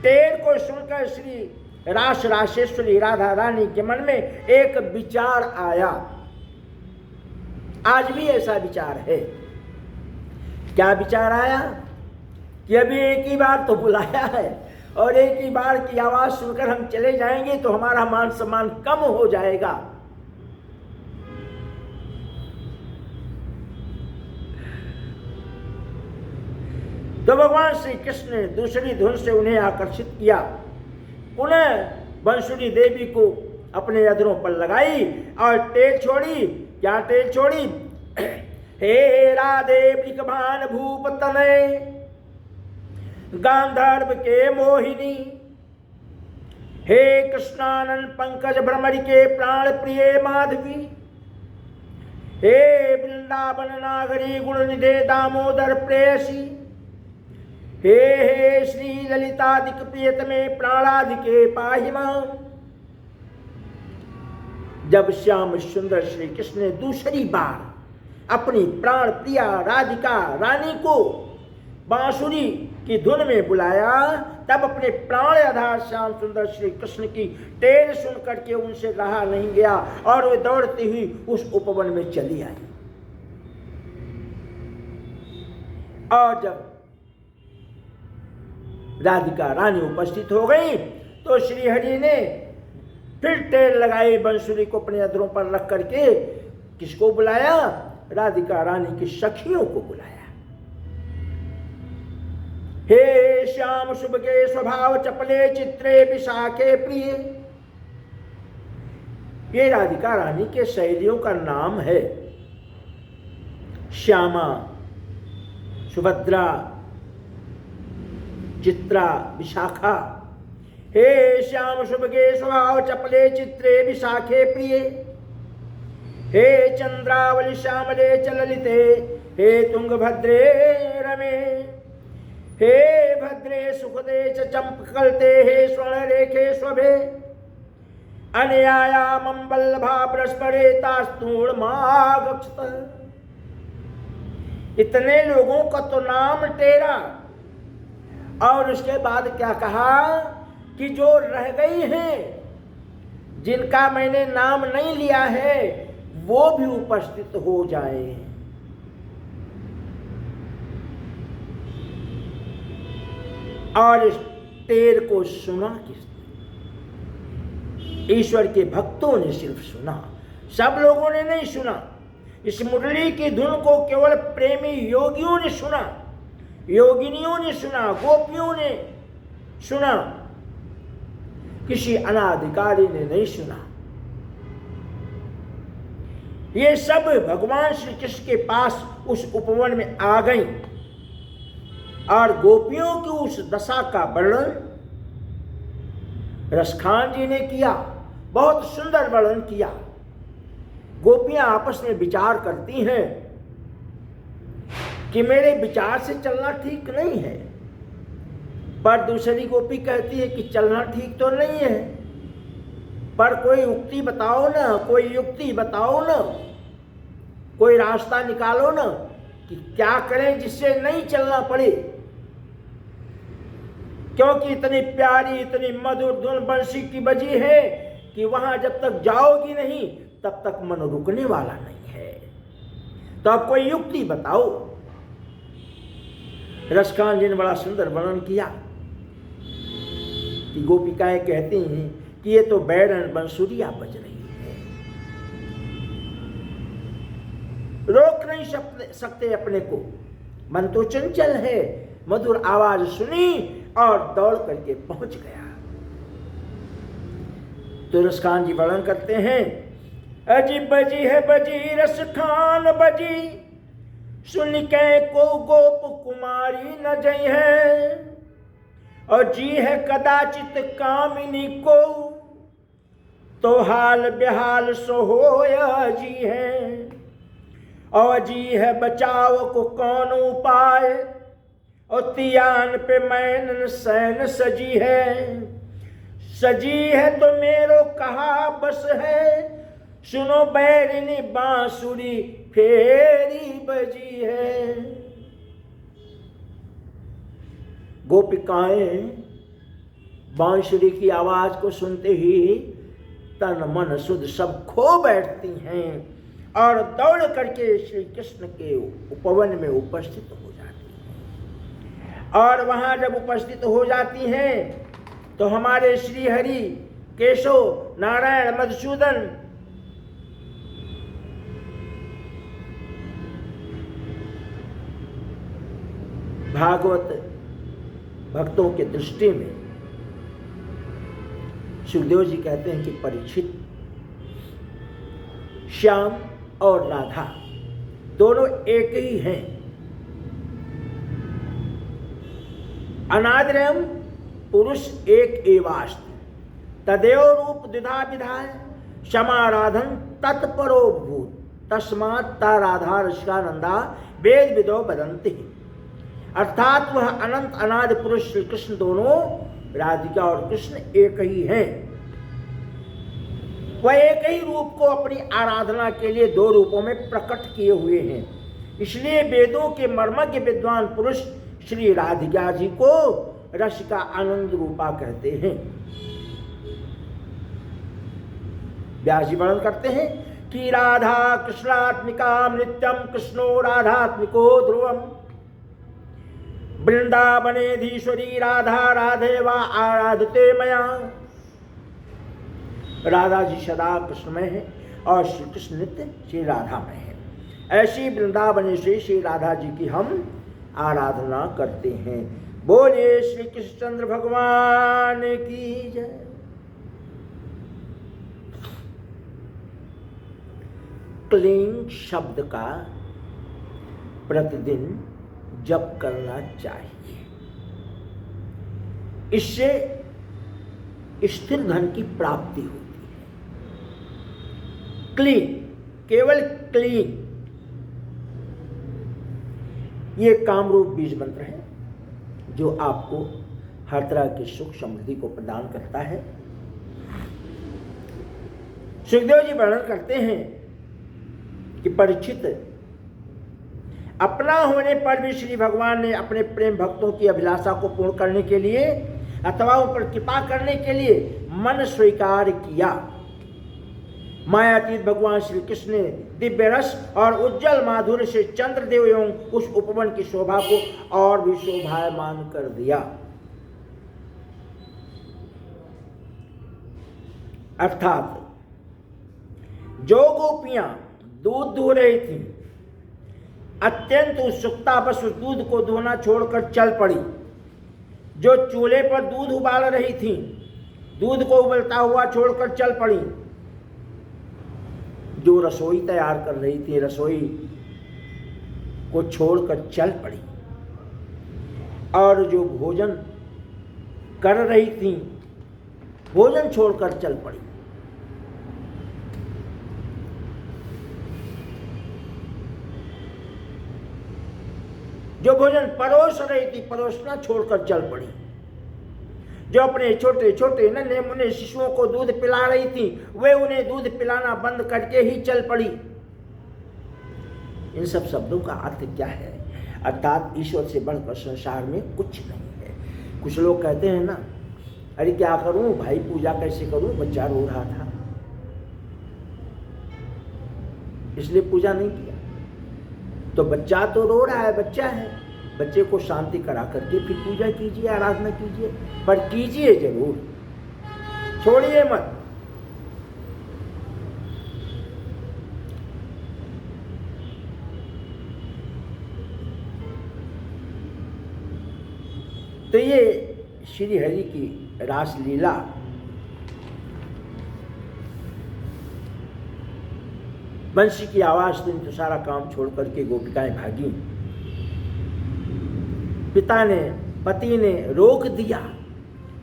टेर को सुनकर श्री राशेश्वरी राधा रानी के मन में एक विचार आया। आज भी ऐसा विचार है। क्या विचार आया? कि अभी एक ही बार तो बुलाया है और एक ही बार की आवाज सुनकर हम चले जाएंगे तो हमारा मान सम्मान कम हो जाएगा। तो भगवान श्री कृष्ण ने दूसरी धुन से उन्हें आकर्षित किया। पुनः बंसुरी देवी को अपने अधरों पर लगाई और टेल छोड़ी। क्या टेल छोड़ी? हे राधे वृषभान भूप तनये, गांधर्व के मोहिनी, हे कृष्णानंद पंकज भ्रमरी के प्राण प्रिय माधवी, हे वृंदावन नागरी गुण निधे दामोदर प्रेयसी, हे हे श्री ललितादिक प्रियतमे प्राणादिके पाहि मां। जब श्याम सुंदर श्री कृष्ण ने दूसरी बार अपनी प्राण प्रिया राधिका रानी को बांसुरी की धुन में बुलाया, तब अपने प्राण आधार श्याम सुंदर श्री कृष्ण की टेर सुन करके उनसे रहा नहीं गया और वे दौड़ती हुई उस उपवन में चली आई। और जब राधिका रानी उपस्थित हो गई तो श्री हरि ने फिर टेर लगाई बंसुरी को अपने अधरों पर रख करके किसको बुलाया? राधिका रानी की सखियों को बुलाया। हे श्याम शुभ के स्वभाव चपले चित्रे विशाखे प्रिय। ये राधिका रानी के सहेलियों का नाम है श्यामा, सुभद्रा, चित्रा, विशाखा। हे श्याम शुभ के स्वभाव चपले चित्रे विशाखे प्रिय। हे चंद्रावली श्यामले चललिते, हे तुंगभद्रे रमे, हे भद्रे सुखदे च चंपकलते, हे स्वर्ण रेखे स्वभे, अनयायामं वल्लभा बृहस्परे तास्तूर्मागक्षत। इतने लोगों का तो नाम टेरा, और उसके बाद क्या कहा कि जो रह गई हैं, जिनका मैंने नाम नहीं लिया है, वो भी उपस्थित हो जाए। और इस टेर को सुना किसने? ईश्वर के भक्तों ने सिर्फ सुना, सब लोगों ने नहीं सुना। इस मुरली की धुन को केवल प्रेमी योगियों ने सुना, योगिनियों ने सुना, गोपियों ने सुना, किसी अनाधिकारी ने नहीं सुना। ये सब भगवान श्री कृष्ण के पास उस उपवन में आ गई और गोपियों की उस दशा का वर्णन रसखान जी ने किया, बहुत सुंदर वर्णन किया। गोपियां आपस में विचार करती हैं कि मेरे विचार से चलना ठीक नहीं है, पर दूसरी गोपी कहती है कि चलना ठीक तो नहीं है, पर कोई युक्ति बताओ ना, कोई युक्ति बताओ ना, कोई रास्ता निकालो ना कि क्या करें जिससे नहीं चलना पड़े। क्योंकि इतनी प्यारी, इतनी मधुर धुन बंसी की बजी है कि वहां जब तक जाओगी नहीं तब तक मन रुकने वाला नहीं है। तो अब कोई युक्ति बताओ। रसखान जी ने बड़ा सुंदर वर्णन किया कि गोपिकाएं कहती हैं कि ये तो बैरन बंसुरिया बज रही है, रोक नहीं सकते अपने को, मन तो चंचल है। मधुर आवाज सुनी और दौड़ करके पहुंच गया। तो रसखान जी वर्णन करते हैं, अजी बजी है बजी रसखान बजी, सुन के को गोप कुमारी न जई है, और जी है कदाचित कामिनी को, तो हाल बेहाल सो होया जी है, और जी है बचाव को कौन उपाय, और तियान पे मैनन सैन सजी है, सजी है तो मेरो कहा बस है, सुनो बैरिनी बांसुरी फेरी बजी है। गोपिकाएं बांसुरी की आवाज को सुनते ही तन मन सुध सब खो बैठती हैं और दौड़ करके श्री कृष्ण के उपवन में उपस्थित हो जाती हैं। और वहां जब उपस्थित हो जाती हैं तो हमारे श्री हरि, केशव, नारायण, मधुसूदन भागवत भक्तों के दृष्टि में सुखदेव जी कहते हैं कि परीक्षित, श्याम और राधा दोनों एक ही हैं। अनादिरम पुरुष एक एवास्ति, तदेव रूप द्विधा विधाय, क्षमाराधन तत्परो भूत, तस्मात् ता राधा रसिकानंदा वेद विदो बदंती। अर्थात वह अनंत अनादि पुरुष श्री कृष्ण दोनों राधिका और कृष्ण एक ही हैं। वह एक ही रूप को अपनी आराधना के लिए दो रूपों में प्रकट किए हुए हैं। इसलिए वेदों के मर्मज्ञ विद्वान पुरुष श्री राधिका जी को रस का आनंद रूपा कहते हैं। व्यास जी वर्णन करते हैं कि राधा कृष्णात्मिका नित्यम कृष्णो राधात्मिको ध्रुवम वृंदावनेधीश्वरी राधा राधे वा आराधते मया। राधा जी सदा कृष्णमय है और श्री कृष्ण नित्य श्री राधामय है। ऐसी वृंदावनेश्वरी श्री राधा जी की हम आराधना करते हैं। बोलिए श्री कृष्णचंद्र भगवान की जय। क्लीं शब्द का प्रतिदिन जप करना चाहिए। इससे स्थिर धन की प्राप्ति होती है। क्लीं, केवल क्लीं, ये कामरूप बीज मंत्र है जो आपको हर तरह की सुख समृद्धि को प्रदान करता है। सुखदेव जी वर्णन करते हैं कि परीक्षित, अपना होने पर भी श्री भगवान ने अपने प्रेम भक्तों की अभिलाषा को पूर्ण करने के लिए अथवा उन पर कृपा करने के लिए मन स्वीकार किया। मायातीत भगवान श्री कृष्ण ने दिव्य रस और उज्जवल माधुर्य से चंद्रदेव एवं उस उपवन की शोभा को और भी शोभायमान कर दिया। अर्थात जो गोपियां दूध दुह रही थी, अत्यंत उत्सुकता बस उस दूध को दुहना छोड़कर चल पड़ी। जो चूल्हे पर दूध उबाल रही थी, दूध को उबलता हुआ छोड़कर चल पड़ी। जो रसोई तैयार कर रही थी, रसोई को छोड़कर चल पड़ी। और जो भोजन कर रही थी, भोजन छोड़कर चल पड़ी। जो भोजन परोस रही थी, परोसना छोड़कर चल पड़ी। जो अपने छोटे छोटे नन्हे मुन्ने शिशुओं को दूध पिला रही थी, वे उन्हें दूध पिलाना बंद करके ही चल पड़ी। इन सब शब्दों का अर्थ क्या है? अर्थात ईश्वर से बढ़कर संसार में कुछ नहीं है। कुछ लोग कहते हैं ना, अरे क्या करूं भाई, पूजा कैसे करूं, बच्चा रो रहा था इसलिए पूजा नहीं किया। तो बच्चा तो रो रहा है, बच्चा है, बच्चे को शांति करा करके फिर पूजा कीजिए, आराधना कीजिए, पर कीजिए जरूर, छोड़िए मत। तो ये श्री हरि की रासलीला बंसी की आवाज सुनी तो सारा काम छोड़ करके गोपिकाएं भागी। पिता ने, पति ने रोक दिया,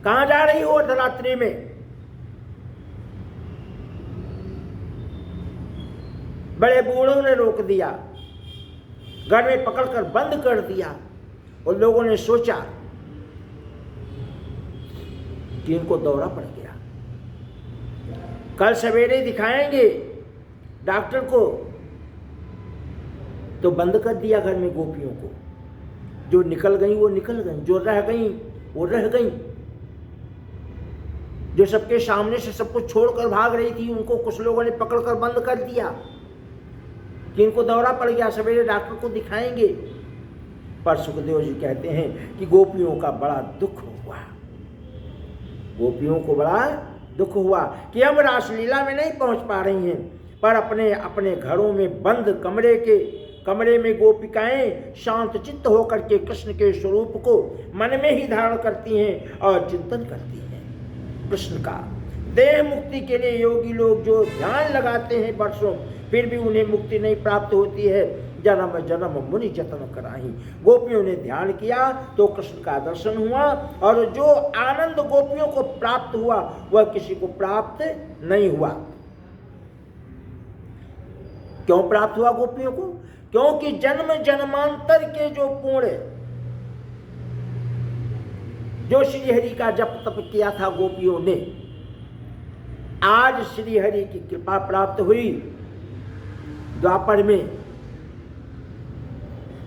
कहां जा रही हो अर्धरात्रि में? बड़े बूढ़ों ने रोक दिया, घर में पकड़कर बंद कर दिया। और लोगों ने सोचा कि इनको दौरा पड़ गया, कल सवेरे दिखाएंगे डॉक्टर को। तो बंद कर दिया घर में गोपियों को। जो निकल गई वो निकल गई, जो रह गई वो रह गई। जो सबके सामने से सब कुछ छोड़कर भाग रही थी, उनको कुछ लोगों ने पकड़कर बंद कर दिया कि इनको दौरा पड़ गया, सवेरे डॉक्टर को दिखाएंगे। पर सुखदेव जी कहते हैं कि गोपियों का बड़ा दुख हुआ, गोपियों को बड़ा दुख हुआ कि हम रासलीला में नहीं पहुंच पा रही हैं, पर अपने अपने घरों में बंद कमरे में गोपिकाएं शांत चित्त होकर के कृष्ण के स्वरूप को मन में ही धारण करती हैं और चिंतन करती हैं कृष्ण का। देह मुक्ति के लिए योगी लोग जो ध्यान लगाते हैं वर्षों, फिर भी उन्हें मुक्ति नहीं प्राप्त होती है। जन्म जन्म मुनि जतन कराही। गोपियों ने ध्यान किया तो कृष्ण का दर्शन हुआ, और जो आनंद गोपियों को प्राप्त हुआ वह किसी को प्राप्त नहीं हुआ। क्यों प्राप्त हुआ गोपियों को? क्योंकि जन्म जन्मांतर के जो पुण्य जो श्री हरि का जप तप किया था गोपियों ने, आज श्री हरि की कृपा प्राप्त हुई। द्वापर में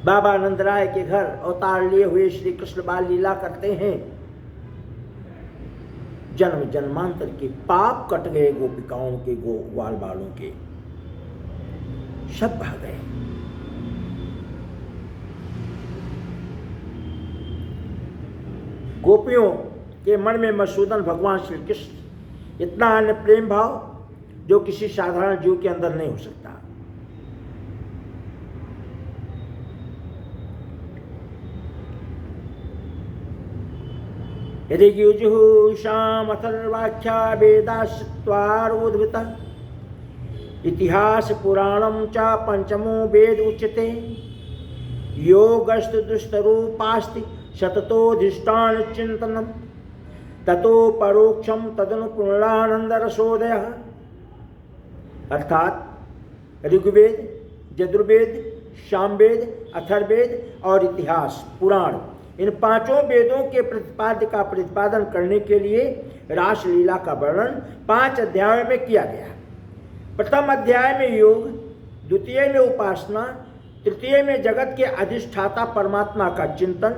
बाबा नंदराय के घर अवतार लिए हुए श्री कृष्ण बाल लीला करते हैं। जन्म जन्मांतर के पाप कट गए, गोपिकाओं के, ग्वाल बालों के सब बह गए। गोपियों के मन में मधुसूदन भगवान श्री कृष्ण, इतना अन्य प्रेम भाव जो किसी साधारण जीव के अंदर नहीं हो सकता। ऋग्युजुः अथर्वाख्या वेदाश्चत्वारोद्भृता इतिहास पुराणं च पंचमो वेद उच्यते योगस्तु दुष्टरूपास्ति सततोधिष्ठान चिंतनम ततो परोक्षम तदनु पूर्णानंद रसोदयः। अर्थात ऋग्वेद, यजुर्वेद, सामवेद, अथर्ववेद और इतिहास पुराण, इन पांचों वेदों के प्रतिपाद्य का प्रतिपादन करने के लिए रासलीला का वर्णन 5 अध्यायों में किया गया। प्रथम अध्याय में योग, द्वितीय में उपासना, तृतीय में जगत के अधिष्ठाता परमात्मा का चिंतन,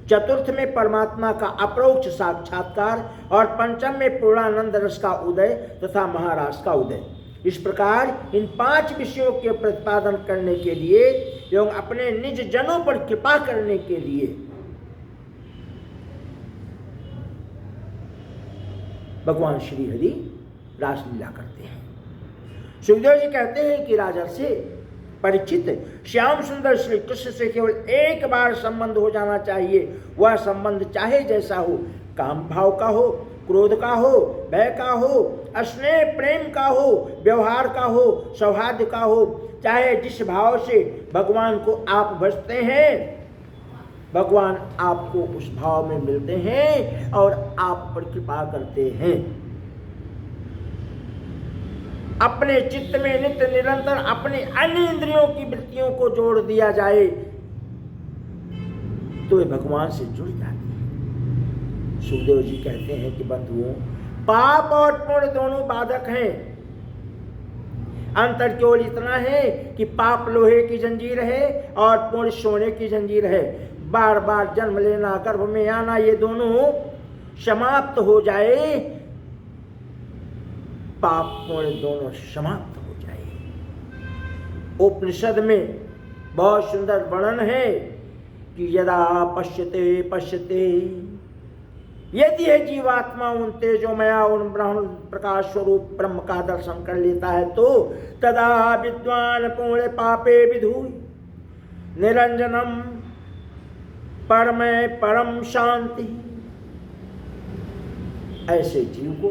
चतुर्थ में परमात्मा का अपरोक्ष साक्षात्कार और पंचम में पूर्णानंद रस का उदय तथा महारास का उदय। इस प्रकार इन 5 विषयों के प्रतिपादन करने के लिए एवं अपने निज जनों पर कृपा करने के लिए भगवान श्री हरि रासलीला करते हैं। सुखदेव जी कहते हैं कि राजा से परीक्षित, श्याम सुंदर श्री कृष्ण से केवल एक बार संबंध हो जाना चाहिए। वह संबंध चाहे जैसा हो, काम भाव का हो, क्रोध का हो, भय का हो, स्नेह प्रेम का हो, व्यवहार का हो, सौहार्द का हो, चाहे जिस भाव से भगवान को आप भजते हैं, भगवान आपको उस भाव में मिलते हैं और आप पर कृपा करते हैं। अपने चित्त में नित्य निरंतर अपनी अन्य इंद्रियों की वृत्तियों को जोड़ दिया जाए तो वे भगवान से जुड़ जाती है। सुखदेव जी कहते हैं कि बंधुओं, पाप और पुण्य दोनों बाधक हैं। अंतर केवल इतना है कि पाप लोहे की जंजीर है और पुण्य सोने की जंजीर है। बार बार जन्म लेना, गर्भ में आना, ये दोनों समाप्त हो जाए, पाप पुण्य दोनों समाप्त हो जाए। उपनिषद में बहुत सुंदर वर्णन है कि यदा पश्यते पश्यते, यदि है जीवात्मा उन तेजोमया उन ब्रह्म प्रकाश स्वरूप ब्रह्म का दर्शन कर लेता है तो तदा विद्वान पुण्य पापे विधुय निरंजनम परमय परम शांति। ऐसे जीव को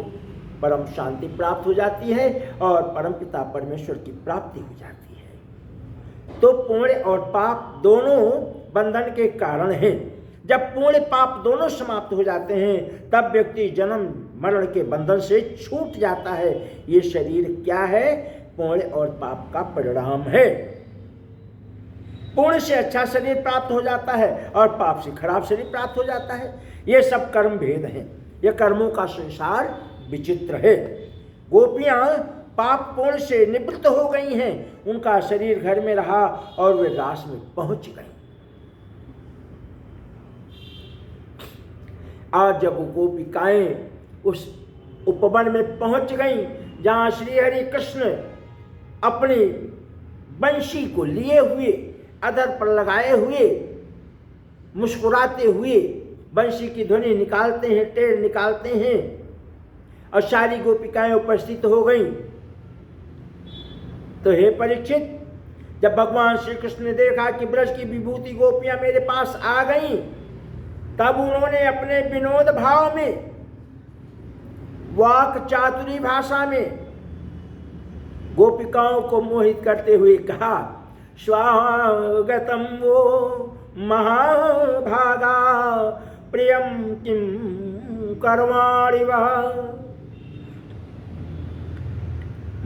परम शांति प्राप्त हो जाती है और परम पिता परमेश्वर की प्राप्ति हो जाती है। तो पुण्य और पाप दोनों बंधन के कारण हैं। जब पुण्य पाप दोनों समाप्त हो जाते हैं तब व्यक्ति जन्म मरण के बंधन से छूट जाता है। ये शरीर क्या है? पुण्य और पाप का परिणाम है। पुण्य से अच्छा शरीर प्राप्त हो जाता है और पाप से खराब शरीर प्राप्त हो जाता है। ये सब कर्म भेद हैं। ये कर्मों का संसार विचित्र है। गोपियां पाप पुण्य से निवृत्त हो गई हैं। उनका शरीर घर में रहा और वे रास में पहुंच गई। आज जब गोपिकाएं उस उपवन में पहुंच गईं जहां श्री हरि कृष्ण अपनी बंशी को लिए हुए अधर पर लगाए हुए मुस्कुराते हुए बंशी की ध्वनि निकालते हैं, टेर निकालते हैं और सारी गोपिकाएं उपस्थित हो गईं। तो हे परीक्षित, जब भगवान श्री कृष्ण ने देखा कि ब्रज की विभूति गोपियां मेरे पास आ गईं, तब उन्होंने अपने विनोद भाव में, वाक चातुरी भाषा में गोपिकाओं को मोहित करते हुए कहा, स्वागतम वो महाभागा प्रियम किम करवाणि वह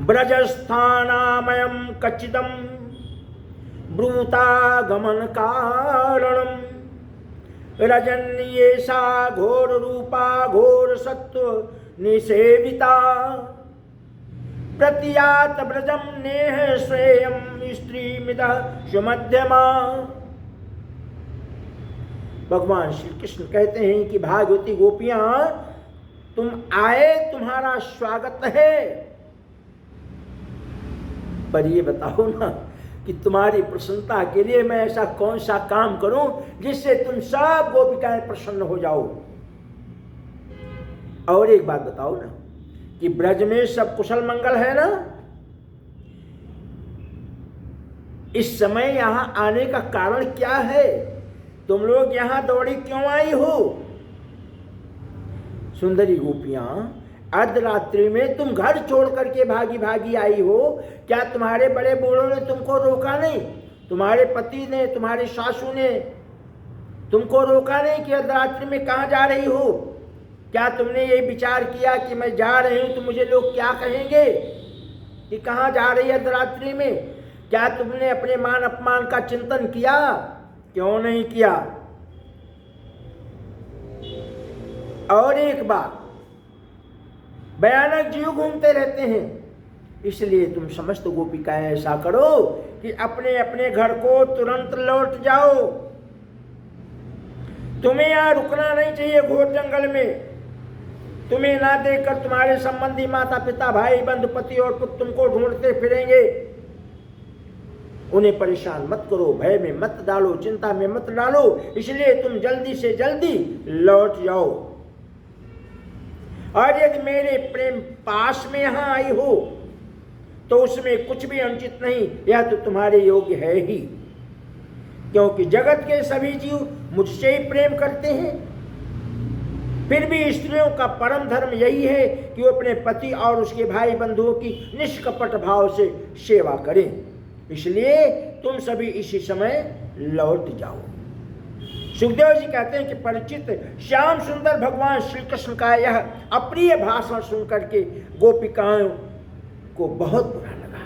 ब्रजस्थानामयम कच्चिदम ब्रूता गमन कारणम रजन ये सा घोर रूपा घोर सत्व निसेविता प्रतियात ब्रजम नेह स्वयं स्त्री मिदः सुमध्यमा। भगवान श्री कृष्ण कहते हैं कि भागवती गोपियां तुम आए, तुम्हारा स्वागत है, पर ये बताओ ना कि तुम्हारी प्रसन्नता के लिए मैं ऐसा कौन सा काम करूं जिससे तुम सब गोपिकाएं प्रसन्न हो जाओ। और एक बात बताओ ना कि ब्रज में सब कुशल मंगल है ना? इस समय यहां आने का कारण क्या है? तुम लोग यहां दौड़ी क्यों आई हो? सुंदरी गोपियां, अर्धरात्रि में तुम घर छोड़ करके भागी भागी आई हो। क्या तुम्हारे बड़े बूढ़ों ने तुमको रोका नहीं? तुम्हारे पति ने, तुम्हारे सासू ने तुमको रोका नहीं कि अर्धरात्रि में कहाँ जा रही हो? क्या तुमने ये विचार किया कि मैं जा रही हूं तो मुझे लोग क्या कहेंगे कि कहाँ जा रही है अर्धरात्रि में? क्या तुमने अपने मान अपमान का चिंतन किया? क्यों नहीं किया? और एक बात, भयानक जीव घूमते रहते हैं, इसलिए तुम समस्त गोपिकाएं ऐसा करो कि अपने अपने घर को तुरंत लौट जाओ। तुम्हें यहां रुकना नहीं चाहिए घोर जंगल में। तुम्हें ना देखकर तुम्हारे संबंधी माता पिता भाई बंधु पति और पुत्र तुमको ढूंढते फिरेंगे। उन्हें परेशान मत करो, भय में मत डालो, चिंता में मत डालो, इसलिए तुम जल्दी से जल्दी लौट जाओ। और यदि मेरे प्रेम पास में यहां आई हो तो उसमें कुछ भी अनुचित नहीं, यह तो तुम्हारे योग्य है ही, क्योंकि जगत के सभी जीव मुझसे ही प्रेम करते हैं। फिर भी स्त्रियों का परम धर्म यही है कि वो अपने पति और उसके भाई बंधुओं की निष्कपट भाव से सेवा करें। इसलिए तुम सभी इसी समय लौट जाओ। सुखदेव जी कहते हैं कि परिचित श्याम सुंदर भगवान श्री कृष्ण का यह अप्रिय भाषण सुनकर के गोपिकाओं को बहुत बुरा लगा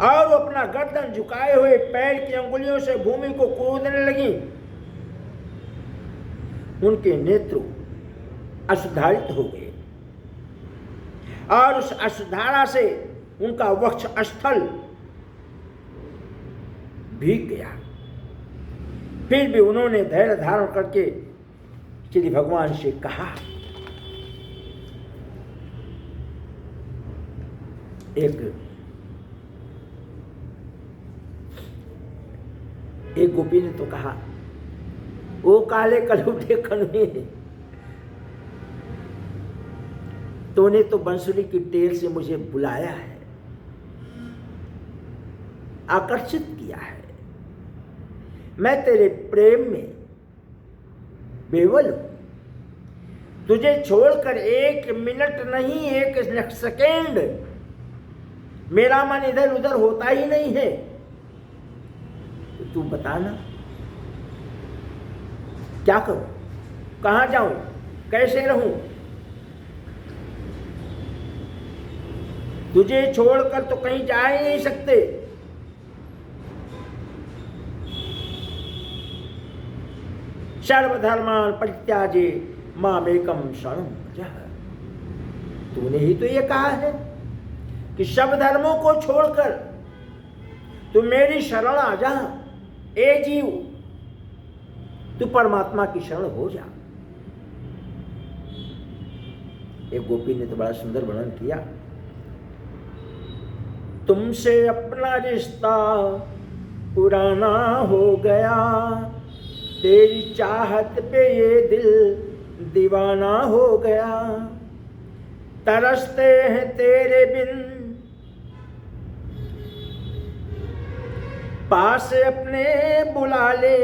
और वो अपना गर्दन झुकाए हुए पैर की अंगुलियों से भूमि को कूदने लगी। उनके नेत्र अशुद्धारित हो गए और उस अशुद्धारा से उनका वक्ष स्थल भीग गया। फिर भी उन्होंने धैर्य धारण करके श्री भगवान से कहा। एक गोपी ने तो कहा, ओ काले कलूटे कन्हैया, तूने तो बंसुरी की टेर से मुझे बुलाया है, आकर्षित किया है। मैं तेरे प्रेम में बेवल हूं। तुझे छोड़कर एक मिनट नहीं, एक सेकेंड मेरा मन इधर उधर होता ही नहीं है। तो तू बताना क्या करूं, कहां जाऊं, कैसे रहूं? तुझे छोड़कर तो कहीं जा ही नहीं सकते। सर्वधर्मान परित्याजे मामेकम शरणं व्रज। तूने ही तो ये कहा है कि सब धर्मों को छोड़कर तू मेरी शरण आ जा। ए जीव, तू परमात्मा की शरण हो जा। एक गोपी ने तो बड़ा सुंदर वर्णन किया। तुमसे अपना रिश्ता पुराना हो गया, तेरी चाहत पे ये दिल दीवाना हो गया। तरसते हैं तेरे बिन, पास अपने बुला ले,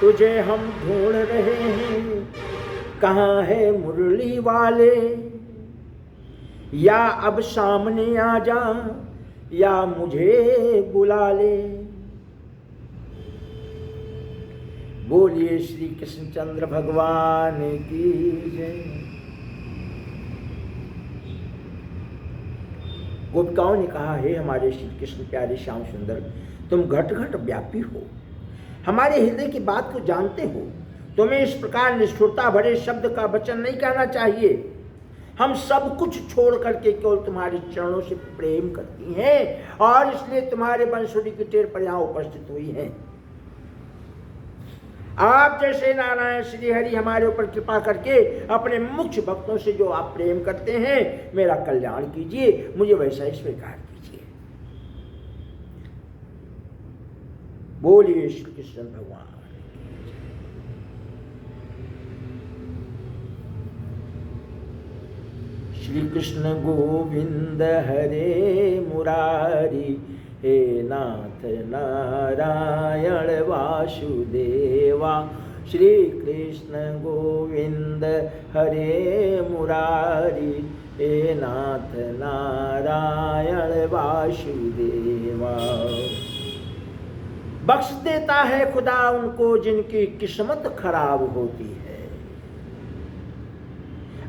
तुझे हम ढूंढ रहे हैं, कहाँ है मुरली वाले। या अब सामने आ जा, या मुझे बुला ले। बोलिए श्री कृष्णचंद्र भगवान की जय। गोपिकाओं ने कहा, हे हमारे श्री कृष्ण प्यारे श्याम सुंदर, तुम घट घट व्यापी हो, हमारे हृदय की बात को जानते हो। तुम्हें इस प्रकार निष्ठुरता भरे शब्द का वचन नहीं कहना चाहिए। हम सब कुछ छोड़ करके केवल तुम्हारे चरणों से प्रेम करती हैं और इसलिए तुम्हारे बंसुरी की टेर पर यहाँ उपस्थित हुई हैं। आप जैसे नारायण श्री हरि हमारे ऊपर कृपा करके अपने मुख्य भक्तों से जो आप प्रेम करते हैं, मेरा कल्याण कीजिए, मुझे वैसा ही स्वीकार कीजिए। बोलिए श्री कृष्ण भगवान। श्री कृष्ण गोविंद हरे मुरारी, हे नाथ नारायण वासुदेवा। श्री कृष्ण गोविंद हरे मुरारी, हे नाथ नारायण वासुदेवा। बख्श देता है खुदा उनको जिनकी किस्मत खराब होती है।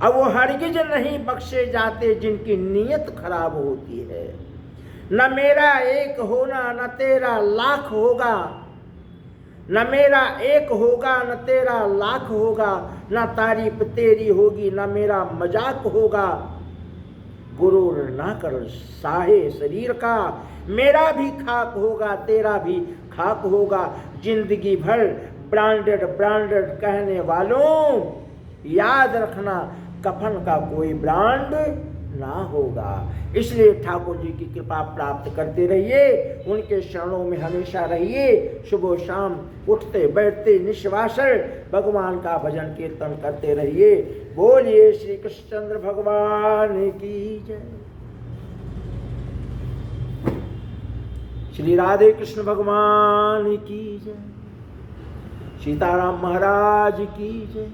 अब वो हरगिज नहीं बख्शे जाते जिनकी नीयत खराब होती है। न मेरा एक होना न तेरा लाख होगा, न मेरा एक होगा न तेरा लाख होगा, न तारीफ तेरी होगी न मेरा मजाक होगा। गुरूर ना कर साहे शरीर का, मेरा भी खाक होगा तेरा भी खाक होगा। जिंदगी भर ब्रांडेड ब्रांडेड कहने वालों, याद रखना कफन का कोई ब्रांड ना होगा। इसलिए ठाकुर जी की कृपा प्राप्त करते रहिए, उनके शरणों में हमेशा रहिए। सुबह शाम उठते बैठते निश्वासर भगवान का भजन कीर्तन करते रहिए। बोलिए श्री कृष्णचंद्र भगवान की जय। श्री राधे कृष्ण भगवान की जय। सीताराम महाराज की जय।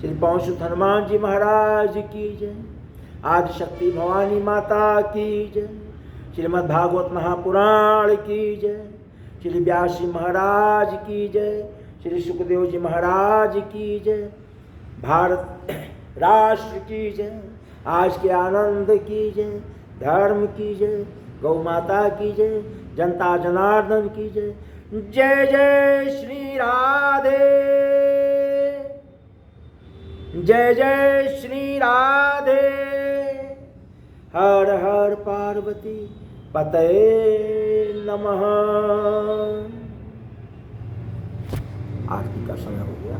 श्री पौंसुत हनुमान जी महाराज की जय। आदि शक्ति भवानी माता की जय। श्रीमद् भागवत महापुराण की जय। श्री व्यासी महाराज की जय। श्री सुखदेव जी महाराज की जय। भारत राष्ट्र की जय। आज के आनंद की जय। धर्म की जय। गौ माता की जय। जनता जनार्दन की जय। जय जय श्री राधे। जय जय श्री राधे। हर हर पार्वती पतये नमः। आरती का समय हो गया।